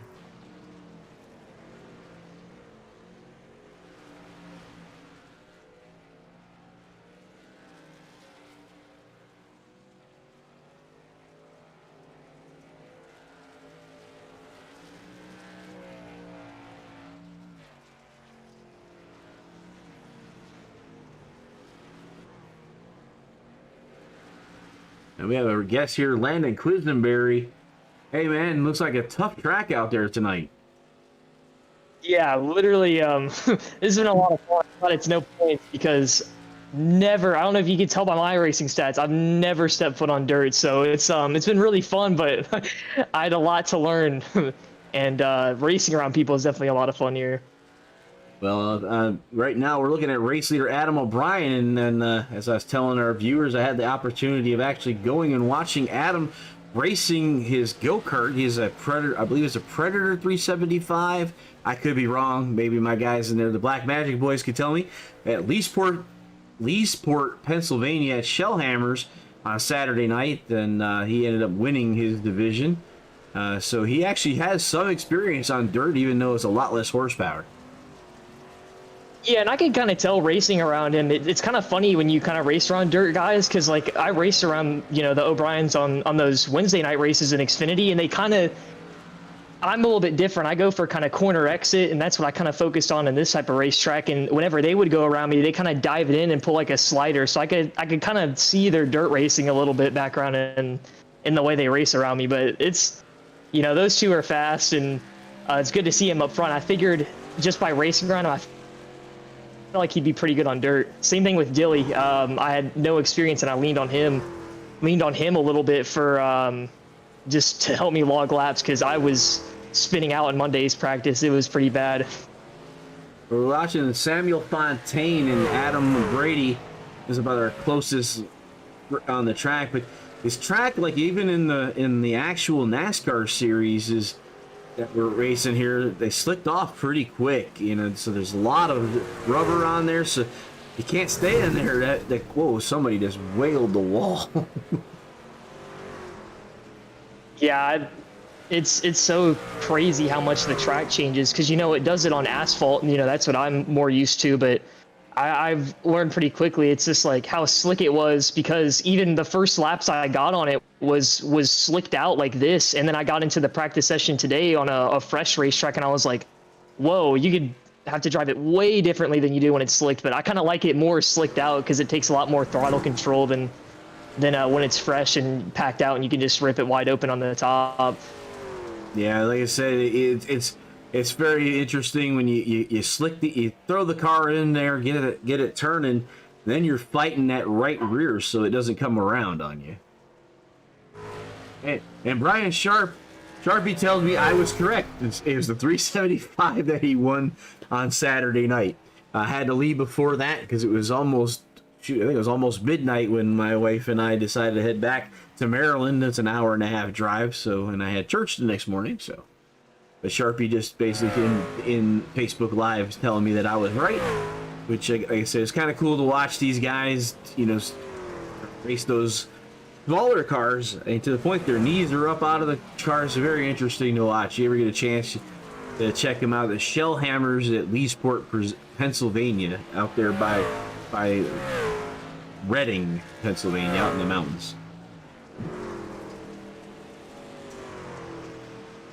And we have a guest here, Landon Quisenberry. Hey man, looks like a tough track out there tonight. Yeah, literally, this has been a lot of fun, but it's no points because I don't know if you can tell by my racing stats, I've never stepped foot on dirt, so it's been really fun, but I had a lot to learn, and racing around people is definitely a lot of fun here. Well, right now we're looking at race leader Adam O'Brien, and then as I was telling our viewers, I had the opportunity of actually going and watching Adam racing his go-kart. He's a Predator, I believe it's a Predator 375. I could be wrong. Maybe my guys in there, the Black Magic boys, could tell me. At Leesport, Pennsylvania at Shellhammers on Saturday night, and he ended up winning his division. So he actually has some experience on dirt, even though it's a lot less horsepower. Yeah, and I can kind of tell racing around him. It's kind of funny when you kind of race around dirt guys, because like I raced around, the O'Briens on those Wednesday night races in Xfinity, and I'm a little bit different. I go for kind of corner exit, and that's what I kind of focused on in this type of racetrack. And whenever they would go around me, they kind of dive it in and pull like a slider, so I could kind of see their dirt racing a little bit background in the way they race around me. But it's, those two are fast, and it's good to see him up front. I figured just by racing around him, I feel like he'd be pretty good on dirt. Same thing with Dilly. I had no experience, and I leaned on him a little bit for just to help me log laps, because I was spinning out in Monday's practice. It was pretty bad. We're watching Samuel Fontaine and Adam Brady is about our closest on the track, but this track, like even in the actual NASCAR series is that we're racing here, they slicked off pretty quick, so there's a lot of rubber on there, so you can't stay in there. Whoa, somebody just whaled the wall. Yeah, it's so crazy how much the track changes, because it does it on asphalt, and that's what I'm more used to, but I've learned pretty quickly it's just like how slick it was, because even the first laps I got on it was slicked out like this, and then I got into the practice session today on a fresh racetrack, and I was like, whoa, you could have to drive it way differently than you do when it's slicked. But I kind of like it more slicked out, because it takes a lot more throttle control than when it's fresh and packed out and you can just rip it wide open on the top. Yeah, like I said, it's very interesting when you throw the car in there, get it turning, then you're fighting that right rear so it doesn't come around on you. And Brian Sharpie tells me I was correct. It was the 375 that he won on Saturday night. I had to leave before that because it was almost midnight when my wife and I decided to head back to Maryland. It's an hour and a half drive, and I had church the next morning, so. But Sharpie just basically in Facebook Live telling me that I was right, which, like I said, it's kind of cool to watch these guys, race those smaller cars, and to the point their knees are up out of the cars. Very interesting to watch. You ever get a chance, to check them out. The Shell Hammers at Leesport, Pennsylvania, out there by Reading, Pennsylvania, out in the mountains.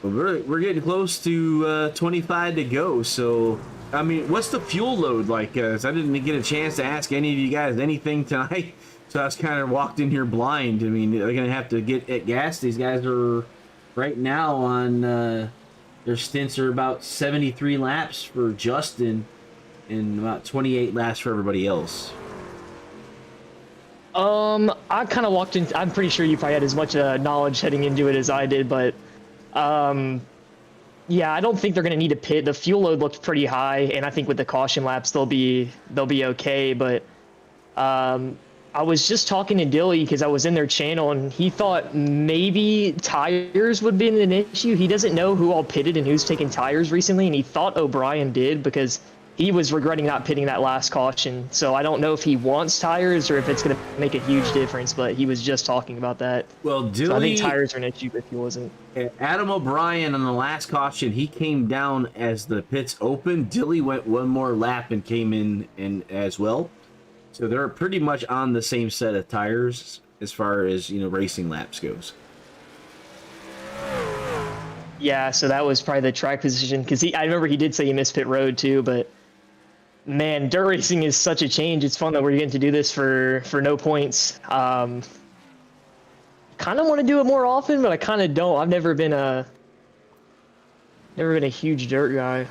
We're getting close to 25 to go, so I mean, what's the fuel load like? I didn't get a chance to ask any of you guys anything tonight, so I was kind of walked in here blind. I mean, they're gonna have to get at gas. These guys are right now on their stints are about 73 laps for Justin and about 28 laps for everybody else. I kind of walked in. I'm pretty sure you probably had as much knowledge heading into it as I did, but yeah, I don't think they're going to need a pit. The fuel load looks pretty high, and I think with the caution laps they'll be okay. But I was just talking to Dilly because I was in their channel, and he thought maybe tires would be an issue. He doesn't know who all pitted and who's taken tires recently, and he thought O'Brien did because he was regretting not pitting that last caution. So I don't know if he wants tires or if it's going to make a huge difference, but he was just talking about that. Well, Dilly, so I think tires are an issue if he wasn't. Adam O'Brien on the last caution, he came down as the pits opened. Dilly went one more lap and came in as well. So they're pretty much on the same set of tires as far as, racing laps goes. Yeah, so that was probably the track position because I remember he did say he missed pit road too, but man, dirt racing is such a change. It's fun that we're getting to do this for no points. Kind of want to do it more often, but I kind of don't. I've never been a huge dirt guy.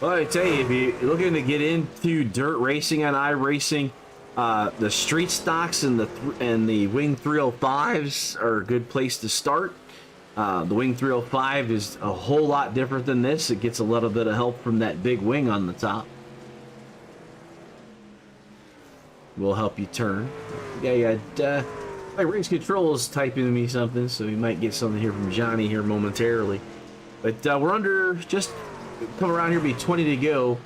Well, I tell you, if you're looking to get into dirt racing on iRacing, the street stocks and the Wing 305s are a good place to start. The Wing 305 is a whole lot different than this. It gets a little bit of help from that big wing on the top. Will help you turn. Yeah, my race control is typing me something, so you might get something here from Johnny here momentarily. But we're under, just come around here, be 20 to go.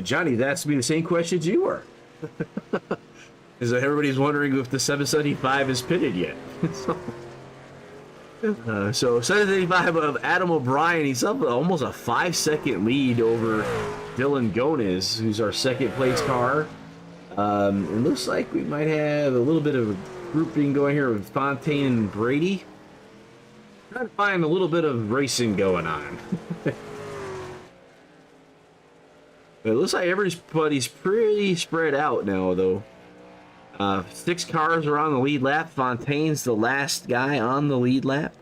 Johnny's asked me the same questions you were. Is that everybody's wondering if the 775 is pitted yet. So 775 of Adam O'Brien, he's up almost a 5-second lead over Dylan Gomez, who's our second place car. It looks like we might have a little bit of a grouping going here with Fontaine and Brady. Trying to find a little bit of racing going on. It looks like everybody's pretty spread out now, though. 6 cars are on the lead lap. Fontaine's the last guy on the lead lap.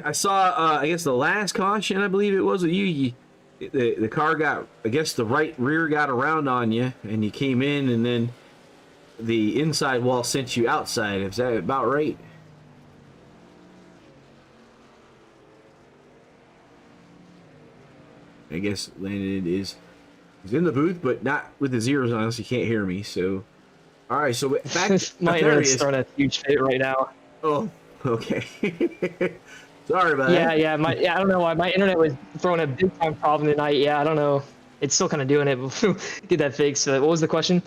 I saw, I guess the last caution, I believe it was, the car got, I guess the right rear got around on you, and you came in, and then the inside wall sent you outside. Is that about right? I guess Landon is in the booth, but not with the zeros on, so you can't hear me. So, all right. So back. My internet's throwing a huge fit right now. Oh, okay. Sorry about that. Yeah. I don't know why my internet was throwing a big time problem tonight. Yeah, I don't know. It's still kind of doing it. But get that fixed. What was the question?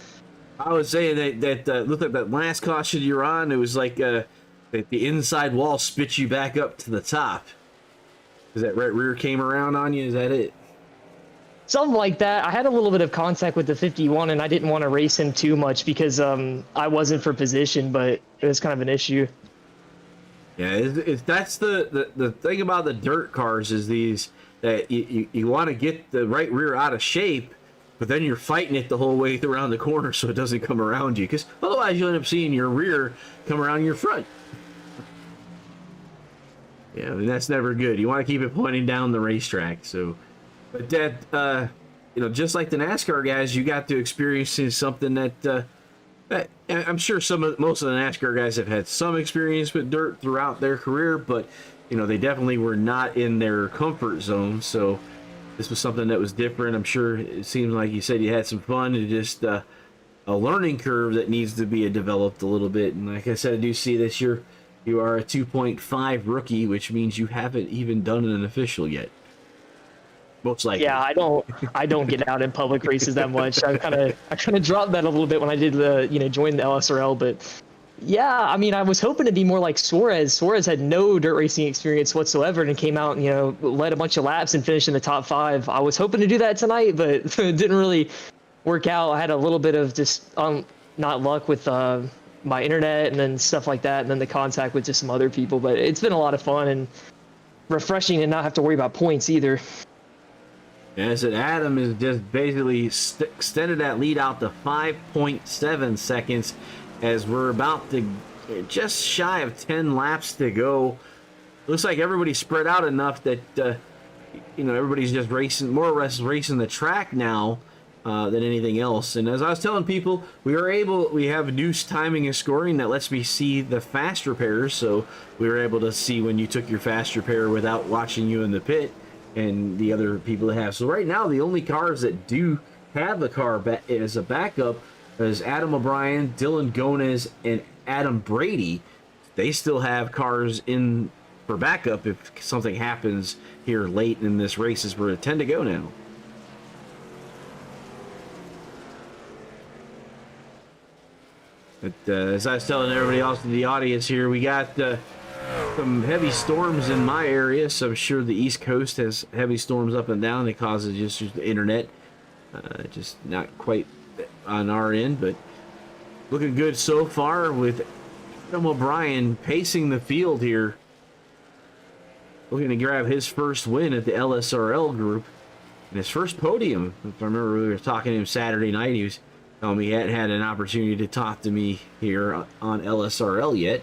I was saying that looked like that last caution you're on. It was like that the inside wall spit you back up to the top. Is that right rear came around on you? Is that it? Something like that. I had a little bit of contact with the 51, and I didn't want to race him too much because I wasn't for position, but it was kind of an issue. Yeah, that's the thing about the dirt cars is these that you want to get the right rear out of shape, but then you're fighting it the whole way around the corner so it doesn't come around you, because otherwise you'll end up seeing your rear come around your front. Yeah, and that's never good. You want to keep it pointing down the racetrack. So, but that just like the NASCAR guys, you got to experience something that I'm sure most of the NASCAR guys have had some experience with dirt throughout their career, but they definitely were not in their comfort zone. So this was something that was different. I'm sure it seems like you said you had some fun. It's just a learning curve that needs to be developed a little bit. And like I said, I do see that you're You are a 2.5 rookie, which means you haven't even done an official yet. Most likely. Yeah, I don't get out in public races that much. I kind of dropped that a little bit when I did the join the LSRL, but yeah, I mean, I was hoping to be more like Suarez. Suarez had no dirt racing experience whatsoever and came out and led a bunch of laps and finished in the top 5. I was hoping to do that tonight, but it didn't really work out. I had a little bit of just not luck with my internet and then stuff like that, and then the contact with just some other people. But it's been a lot of fun and refreshing and not have to worry about points either. And I said Adam is just basically extended that lead out to 5.7 seconds as we're about to just shy of 10 laps to go. Looks like everybody's spread out enough that everybody's just racing, more or less racing the track now than anything else. And as I was telling people, we have Noose timing and scoring that lets me see the fast repairs, so we were able to see when you took your fast repair without watching you in the pit and the other people that have. So right now, the only cars that do have the car as a backup is Adam O'Brien, Dylan Gonez, and Adam Brady. They still have cars in for backup if something happens here late in this race as we're at 10 to go now. But as I was telling everybody else in the audience here, we got some heavy storms in my area, so I'm sure the East Coast has heavy storms up and down. It causes just the internet, just not quite on our end, but looking good so far with Adam O'Brien pacing the field here, looking to grab his first win at the LSRL group and his first podium. If I remember, we were talking to him Saturday night. He was telling me he hadn't had an opportunity to talk to me here on LSRL yet.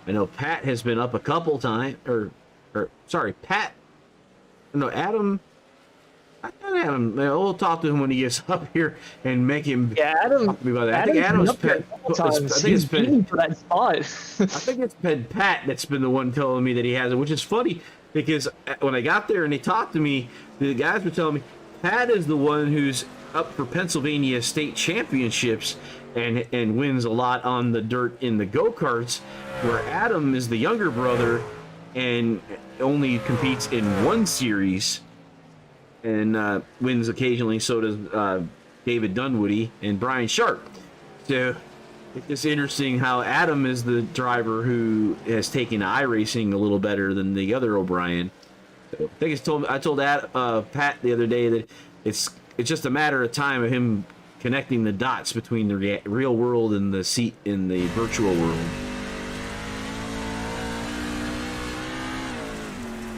I know Pat has been up a couple times, Adam. I thought Adam. We'll talk to him when he gets up here and make him. Yeah, Adam. Talk to me about that. I think Adam's Pat. I think it's been for that spot. I think it's been Pat that's been the one telling me that he has it, which is funny because when I got there and they talked to me, the guys were telling me Pat is the one who's up for Pennsylvania state championships and wins a lot on the dirt in the go-karts, where Adam is the younger brother and only competes in one series and wins occasionally. So does David Dunwoody and Brian Sharp. So it's interesting how Adam is the driver who has taken iRacing a little better than the other O'Brien. So I think I told Pat the other day that it's just a matter of time of him connecting the dots between the real world and the seat in the virtual world.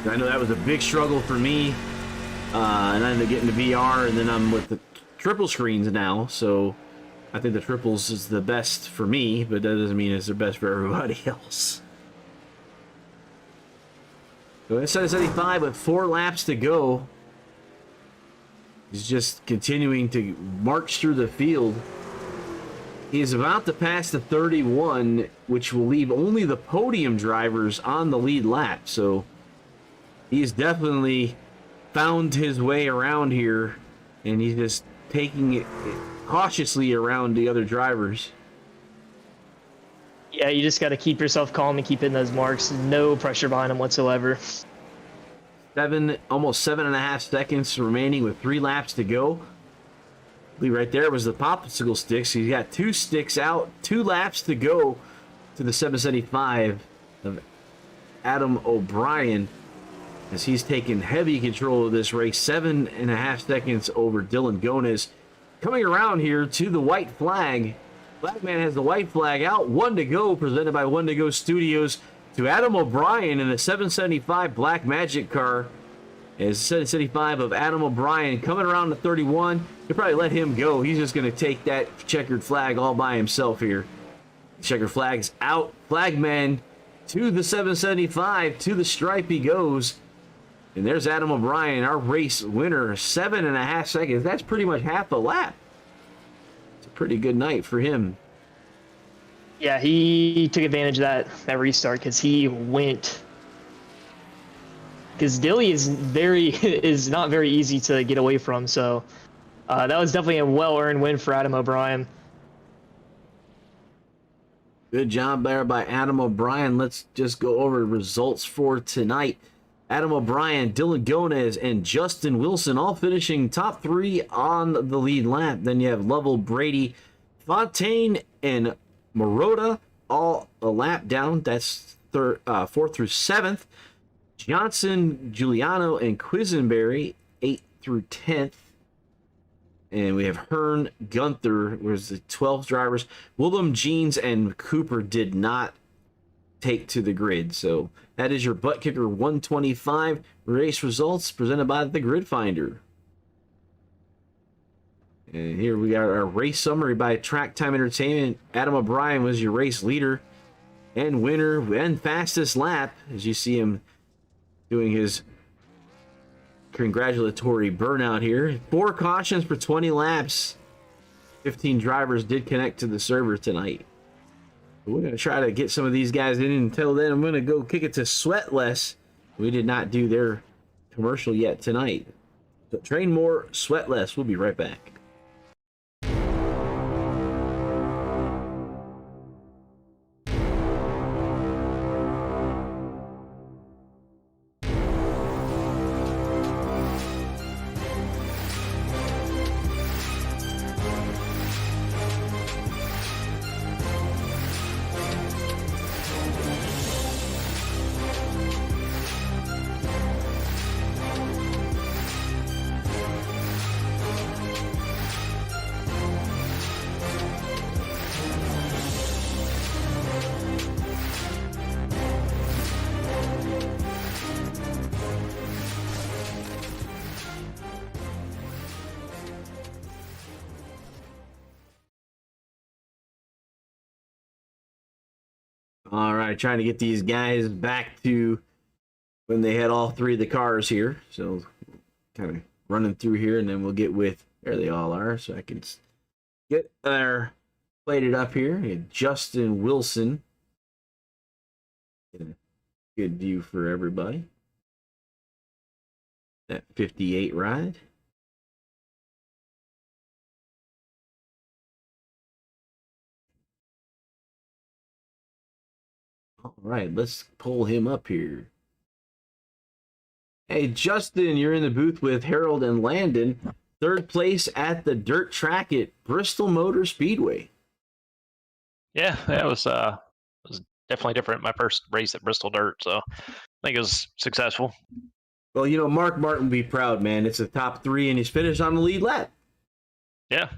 I know that was a big struggle for me, and I ended up getting to VR, and then I'm with the triple screens now, so I think the triples is the best for me, but that doesn't mean it's the best for everybody else. So it's 75 with 4 laps to go. He's just continuing to march through the field. He is about to pass the 31, which will leave only the podium drivers on the lead lap. So he's definitely found his way around here, and he's just taking it cautiously around the other drivers. Yeah, you just got to keep yourself calm and keep hitting those marks. No pressure behind him whatsoever. Almost 7.5 seconds remaining with 3 laps to go. Right there was the popsicle sticks. He's got 2 sticks out, 2 laps to go to the 775 of Adam O'Brien as he's taken heavy control of this race. 7.5 seconds over Dylan Gonez. Coming around here to the white flag. Blackman has the white flag out. 1 to go, presented by 1 to go Studios to Adam O'Brien in the 775 Black Magic car. As 775 of Adam O'Brien coming around the 31. You'll probably let him go. He's just going to take that checkered flag all by himself here. Checkered flag's out. Flagman to the 775. To the stripe he goes. And there's Adam O'Brien, our race winner. 7.5 seconds. That's pretty much half a lap. It's a pretty good night for him. Yeah, he took advantage of that restart because he went. Because Dilly is not very easy to get away from, so that was definitely a well-earned win for Adam O'Brien. Good job there by Adam O'Brien. Let's just go over results for tonight. Adam O'Brien, Dylan Gonez, and Justin Wilson all finishing top 3 on the lead lap. Then you have Lovell, Brady, Fontaine, and Marotta all a lap down. That's 4th through 7th. Johnson, Giuliano, and Quisenberry 8th through 10th. And we have Hearn, Gunther was the 12th drivers. Willem, Jeans, and Cooper did not take to the grid. So that is your ButtKicker 125 race results presented by the Grid Finder. And here we got our race summary by Track Time Entertainment. Adam O'Brien was your race leader and winner and fastest lap, as you see him doing his congratulatory burnout here. 4 cautions for 20 laps. 15 drivers did connect to the server tonight. We're going to try to get some of these guys in. Until then, I'm going to go kick it to Sweatless. We did not do their commercial yet tonight. So train more, sweat less. We'll be right back. All right, trying to get these guys back to when they had all 3 of the cars here. So kind of running through here, and then we'll get with, there they all are, so I can get their plated up here. Justin Wilson. Get a good view for everybody. That 58 ride. All right, let's pull him up here. Hey, Justin, you're in the booth with Harold and Landon. 3rd place at the dirt track at Bristol Motor Speedway. Yeah, that was definitely different. My first race at Bristol Dirt, so I think it was successful. Well, you know, Mark Martin will be proud, man. It's a top 3, and he's finished on the lead lap. Yeah.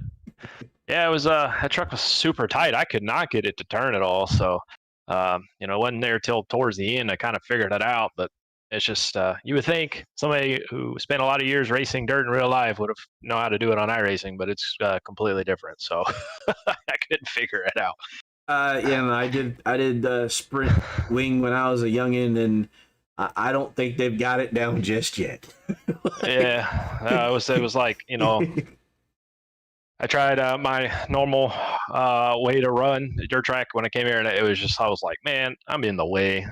Yeah, it was that truck was super tight. I could not get it to turn at all, so you know, it wasn't there till towards the end. I kind of figured it out, but it's just you would think somebody who spent a lot of years racing dirt in real life would have know how to do it on iRacing, but it's completely different. So I couldn't figure it out. Yeah, no, I did sprint wing when I was a youngin', and I don't think they've got it down just yet. Yeah, it was like, you know, I tried my normal way to run the dirt track when I came here, and it was just, I was like, man, I'm in the way.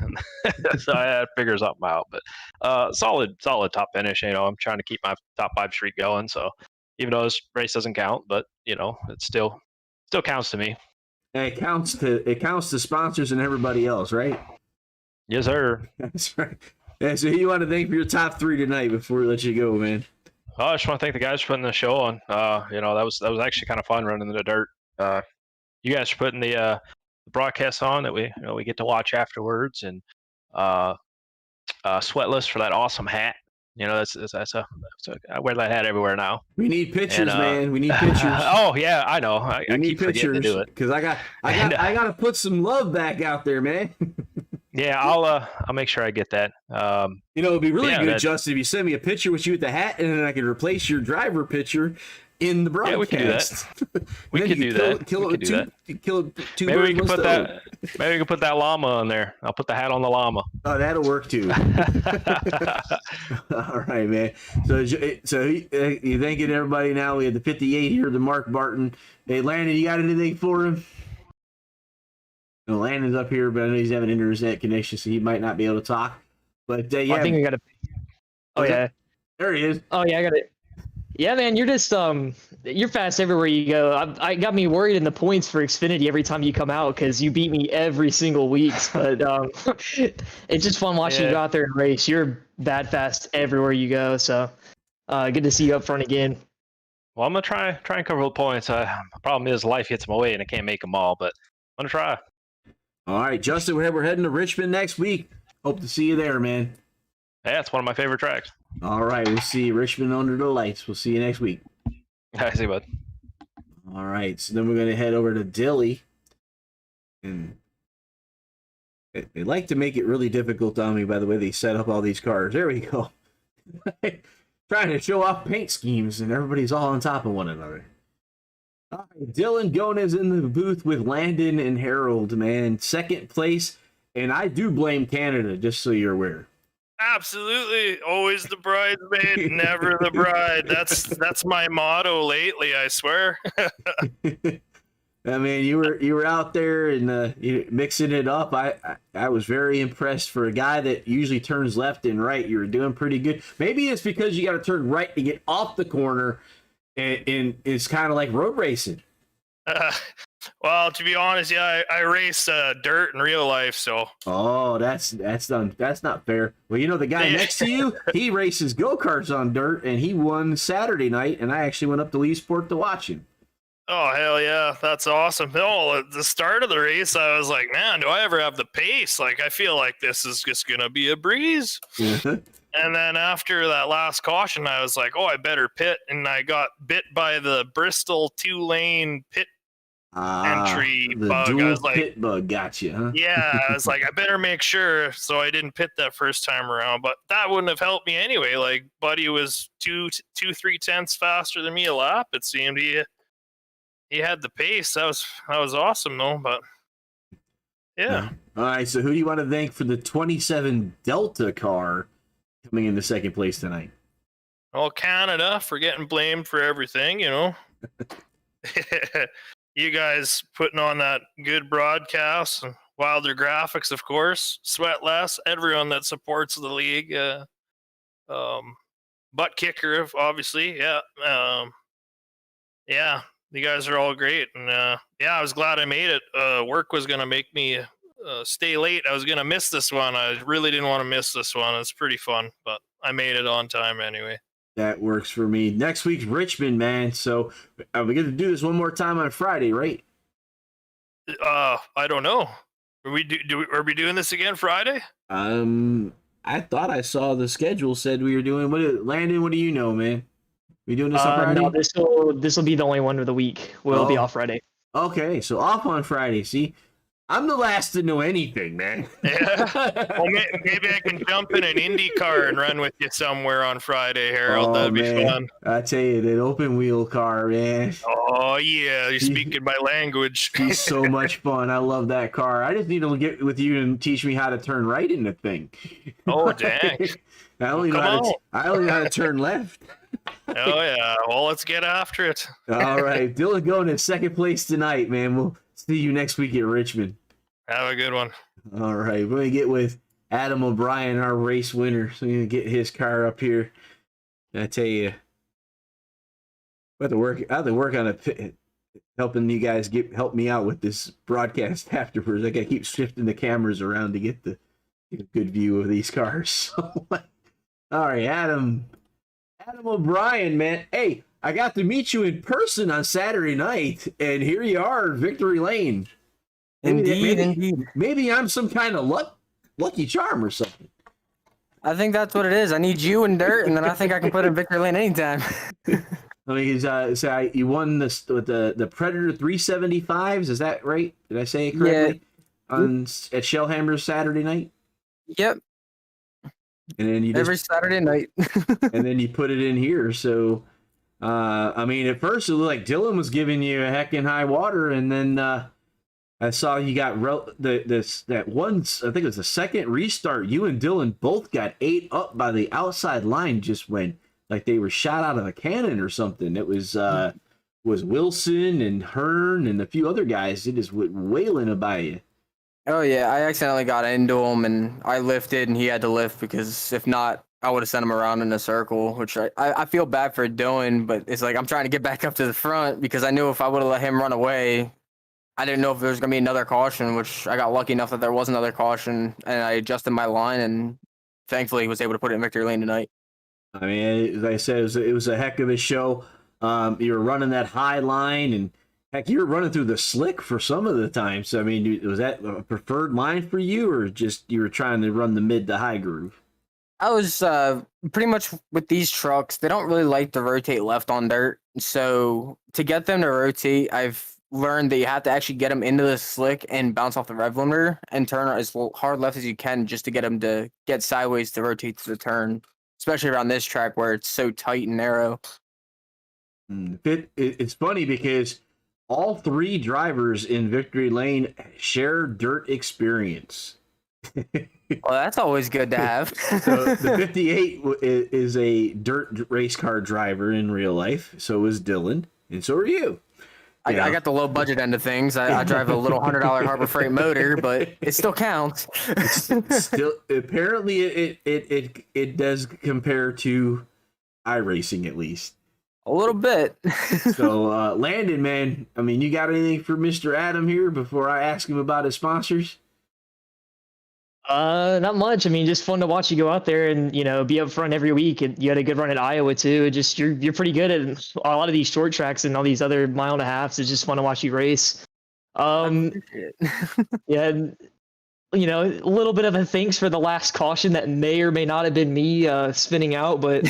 So I had to figure something out. But solid top finish. You know, I'm trying to keep my top 5 streak going. So even though this race doesn't count, but you know, it still counts to me. And it counts to sponsors and everybody else, right? Yes, sir. That's right. Yeah, so who you want to thank for your top 3 tonight before we let you go, man? Oh, I just want to thank the guys for putting the show on. You know, that was actually kind of fun running in the dirt. You guys for putting the broadcast on that we get to watch afterwards, and Sweatless for that awesome hat. You know, I wear that hat everywhere now. We need pictures, man. We need pictures. Oh yeah, I know. I keep forgetting to do it because I got to put some love back out there, man. Yeah, I'll make sure I get that. You know, it'd be really good, Justin, if you send me a picture with you with the hat, and then I could replace your driver picture in the broadcast. Yeah, we can do that. We can do that. Kill two Maybe we birds can with put Maybe we can put that llama on there. I'll put the hat on the llama. Oh, that'll work too. All right, man. So you thanking everybody now. We have the 58 here, the Mark Barton. Hey, Landon, you got anything for him? No, Landon's up here, but I know he's having an internet connection, so he might not be able to talk. But yeah, I think we got to. Oh yeah, there he is. Oh yeah, I got it. Yeah, man, you're just you're fast everywhere you go. I got me worried in the points for Xfinity every time you come out because you beat me every single week. But it's just fun watching you go out there and race. You're that fast everywhere you go. So good to see you up front again. Well, I'm gonna try and cover the points. The problem is life gets in my way and I can't make them all, but I'm gonna try. All right, Justin, we're heading to Richmond next week. Hope to see you there, man. Yeah, it's one of my favorite tracks. All right, we'll see you, Richmond under the lights. We'll see you next week. I see, bud. All right, so then we're going to head over to Dilly. And they like to make it really difficult on me by the way they set up all these cars. There we go. Trying to show off paint schemes, and everybody's all on top of one another. All right, Dylan Gona's in the booth with Landon and Harold, man. Second place, and I do blame Canada, just so you're aware. Absolutely, always the bridesmaid, never the bride. That's my motto lately, I swear. I mean, you were out there and mixing it up. I was very impressed for a guy that usually turns left and right. You were doing pretty good. Maybe it's because you got to turn right to get off the corner, and it's kind of like road racing. Well, to be honest, yeah, I race dirt in real life, so. Oh, that's not fair. Well, you know the guy next to you, he races go-karts on dirt, and he won Saturday night, and I actually went up to Leesport to watch him. Oh, hell yeah, that's awesome. No, at the start of the race, I was like, man, do I ever have the pace? Like, I feel like this is just gonna be a breeze. And then after that last caution, I was like, oh, I better pit, and I got bit by the Bristol 2-lane pit entry the bug. Dual I was like, pit bug got you, huh? yeah, I was like, I better make sure, so I didn't pit that first time around. But that wouldn't have helped me anyway. Like, Buddy was 3/10 faster than me a lap. It seemed he had the pace. That was awesome, though. But yeah. All right. So who do you want to thank for the 27 Delta car coming into second place tonight? Well, Canada for getting blamed for everything, you know. You guys putting on that good broadcast, Wilder graphics, of course, Sweat Less, everyone that supports the league, ButtKicker, obviously, yeah, yeah, you guys are all great, and yeah, I was glad I made it. Work was gonna make me stay late. I was gonna miss this one. I really didn't want to miss this one. It's pretty fun, but I made it on time anyway. That works for me. Next week's Richmond, man. So we're going to do this one more time on Friday, right? I don't know. Are we doing this again Friday? I thought I saw the schedule said we were doing. Landon, what do you know, man? We doing this on Friday? No, this will be the only one of the week. We'll be off Friday. Okay, so off on Friday. See, I'm the last to know anything, man. Yeah. Well, maybe I can jump in an Indy car and run with you somewhere on Friday, Harold. That'd be fun. I tell you, that open wheel car, man. Oh, yeah. You're speaking my language. He's so much fun. I love that car. I just need to get with you and teach me how to turn right in the thing. Oh, dang. I only know how to turn left. Oh, yeah. Well, let's get after it. All right. Dylan going in second place tonight, man. We'll see you next week at Richmond. Have a good one. All right. We're going to get with Adam O'Brien, our race winner. So we're going to get his car up here. And I tell you, I have to work on helping you guys help me out with this broadcast afterwards. I got to keep shifting the cameras around to get a good view of these cars. So, all right, Adam O'Brien, man. Hey, I got to meet you in person on Saturday night, and here you are, Victory Lane. Indeed. Maybe I'm some kind of lucky charm or something. I think that's what it is. I need you in dirt, and then I think I can put in Victory Lane anytime. I mean, you won this with the Predator 375s. Is that right? Did I say it correctly? Yeah. At Shellhammer's Saturday night. Yep. And then every Saturday night. And then you put it in here. So, I mean, at first it looked like Dylan was giving you a heck in high water, and then I saw you got that once. I think it was the second restart. You and Dylan both got ate up by the outside line. Just went like they were shot out of a cannon or something. It was Wilson and Hearn and a few other guys. They just went wailing by you. Oh yeah, I accidentally got into him and I lifted and he had to lift because if not, I would have sent him around in a circle, which I feel bad for doing, but it's like I'm trying to get back up to the front because I knew if I would have let him run away, I didn't know if there was going to be another caution, which I got lucky enough that there was another caution, and I adjusted my line, and thankfully was able to put it in victory lane tonight. I mean, as I said, it was a heck of a show. You were running that high line, and heck, you were running through the slick for some of the time. So, I mean, was that a preferred line for you, or just you were trying to run the mid to high groove? I was pretty much with these trucks, they don't really like to rotate left on dirt. So to get them to rotate, I've learned that you have to actually get them into the slick and bounce off the rev limiter and turn as hard left as you can just to get them to get sideways to rotate to the turn, especially around this track where it's so tight and narrow. It's funny because all three drivers in victory lane share dirt experience. Well, that's always good to have. So the 58 is a dirt race car driver in real life. So is Dylan, and so are you. I got the low budget end of things. I drive a little $100 Harbor Freight motor, but it still counts. Still, apparently, it does compare to iRacing at least. A little bit. So, Landon, man, I mean, you got anything for Mr. Adam here before I ask him about his sponsors? Not much. I mean, just fun to watch you go out there and, you know, be up front every week. And you had a good run at Iowa too. Just you're pretty good at a lot of these short tracks and all these other mile and a halves. It's just fun to watch you race. Yeah, you know, a little bit of a thanks for the last caution that may or may not have been me spinning out, but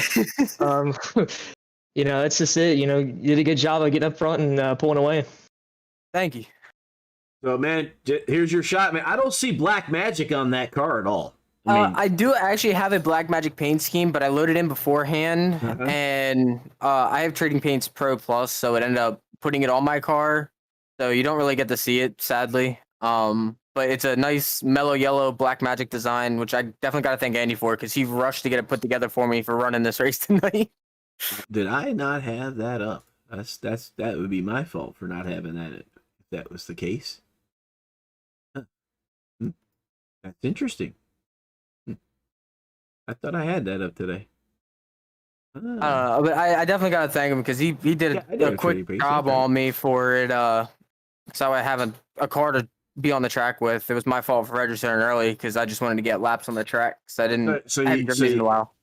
you know, that's just it. You know, you did a good job of getting up front and pulling away. Thank you. So, man, here's your shot, man. I don't see black magic on that car at all. I do actually have a black magic paint scheme, but I loaded in beforehand, and I have Trading Paints Pro Plus, so it ended up putting it on my car, so you don't really get to see it, sadly. But it's a nice mellow yellow black magic design, which I definitely got to thank Andy for, because he rushed to get it put together for me for running this race tonight. Did I not have that up? That would be my fault for not having that if that was the case. That's interesting. I thought I had that up today. But I definitely got to thank him because he did a quick job on me for it. So I have a car to be on the track with. It was my fault for registering early because I just wanted to get laps on the track. So I didn't. I hadn't driven in a while.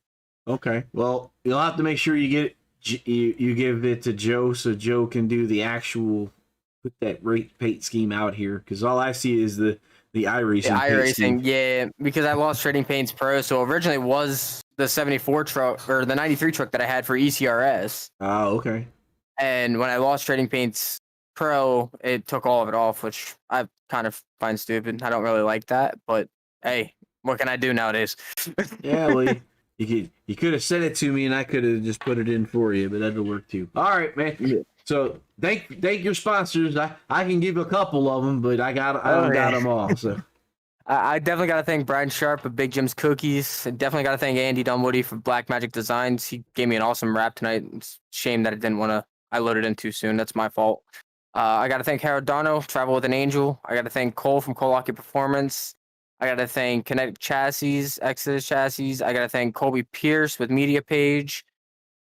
Okay, well, you'll have to make sure you get it. You give it to Joe so Joe can do the actual put that rate paint scheme out here because all I see is the iRacing. The iRacing, yeah, because I lost Trading Paints Pro, so originally it was the 74 truck or the 93 truck that I had for ECRS. Oh, okay. And when I lost Trading Paints Pro, it took all of it off, which I kind of find stupid. I don't really like that, but hey, what can I do nowadays? Yeah, well, you could have sent it to me and I could have just put it in for you, but that'll work too. All right, man. Yeah. So thank your sponsors. I can give a couple of them, but I don't got them all. So I definitely got to thank Brian Sharp of Big Jim's Cookies. I definitely got to thank Andy Dunwoody from Black Magic Designs. He gave me an awesome wrap tonight. It's a shame that I loaded in too soon. That's my fault. I got to thank Harold Dono, Travel with an Angel. I got to thank Cole from Cole Lockett Performance. I got to thank Kinetic Chassis, Exodus Chassis. I got to thank Colby Pierce with Media Page.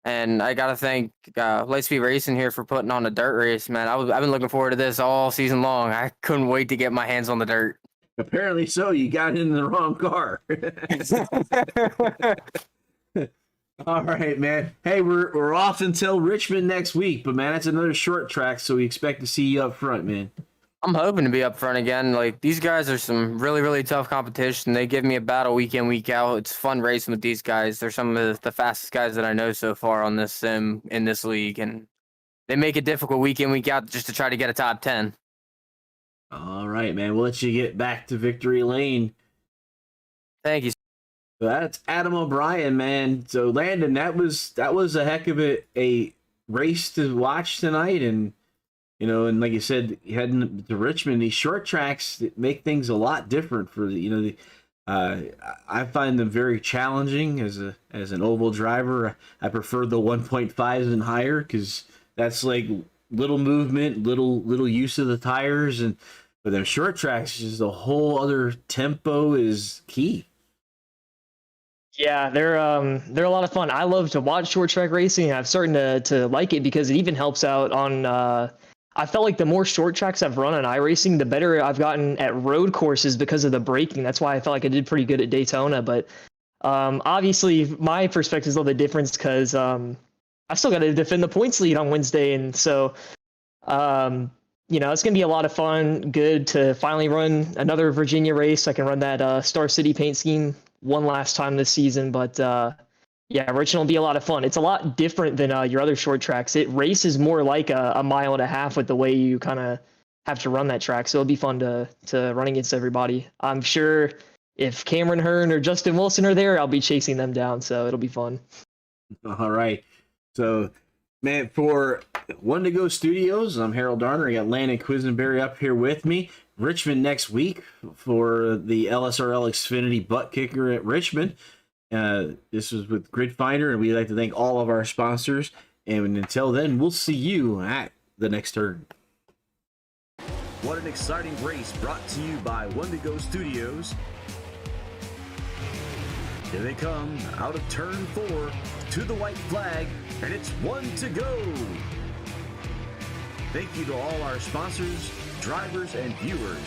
And I got to thank Lightspeed Racing here for putting on a dirt race, man. I've been looking forward to this all season long. I couldn't wait to get my hands on the dirt. Apparently so. You got in the wrong car. All right, man. Hey, we're off until Richmond next week, but, man, that's another short track, so we expect to see you up front, man. I'm hoping to be up front again. Like, these guys are some really, really tough competition. They give me a battle week in, week out. It's fun racing with these guys. They're some of the fastest guys that I know so far on this sim in this league, and they make it difficult week in, week out just to try to get a top 10. All right, man. We'll let you get back to victory lane. Thank you. So that's Adam O'Brien, man. So, Landon, that was a heck of a race to watch tonight, and you know, and like you said, heading to Richmond, these short tracks make things a lot different for I find them very challenging as an oval driver. I prefer the 1.5s and higher because that's like little movement, little use of the tires, and for them short tracks, just a whole other tempo is key. Yeah, they're a lot of fun. I love to watch short track racing. I'm starting to like it because it even helps out on. I felt like the more short tracks I've run on iRacing, the better I've gotten at road courses because of the braking. That's why I felt like I did pretty good at Daytona. But obviously, my perspective is a little bit different because I still got to defend the points lead on Wednesday, and so it's gonna be a lot of fun. Good to finally run another Virginia race. I can run that Star City paint scheme one last time this season, but yeah, Richmond will be a lot of fun. It's a lot different than your other short tracks. It races more like a mile and a half with the way you kind of have to run that track. So it'll be fun to run against everybody. I'm sure if Cameron Hearn or Justin Wilson are there, I'll be chasing them down. So it'll be fun. All right. So, man, for One to Go Studios, I'm Harold Darner. I got Landon Quisenberry up here with me. Richmond next week for the LSRL Xfinity ButtKicker at Richmond. This was with GridFinder, and we'd like to thank all of our sponsors. And until then, we'll see you at the next turn. What an exciting race brought to you by One to Go Studios. Here they come out of turn 4 to the white flag, and it's one to go. Thank you to all our sponsors, drivers, and viewers.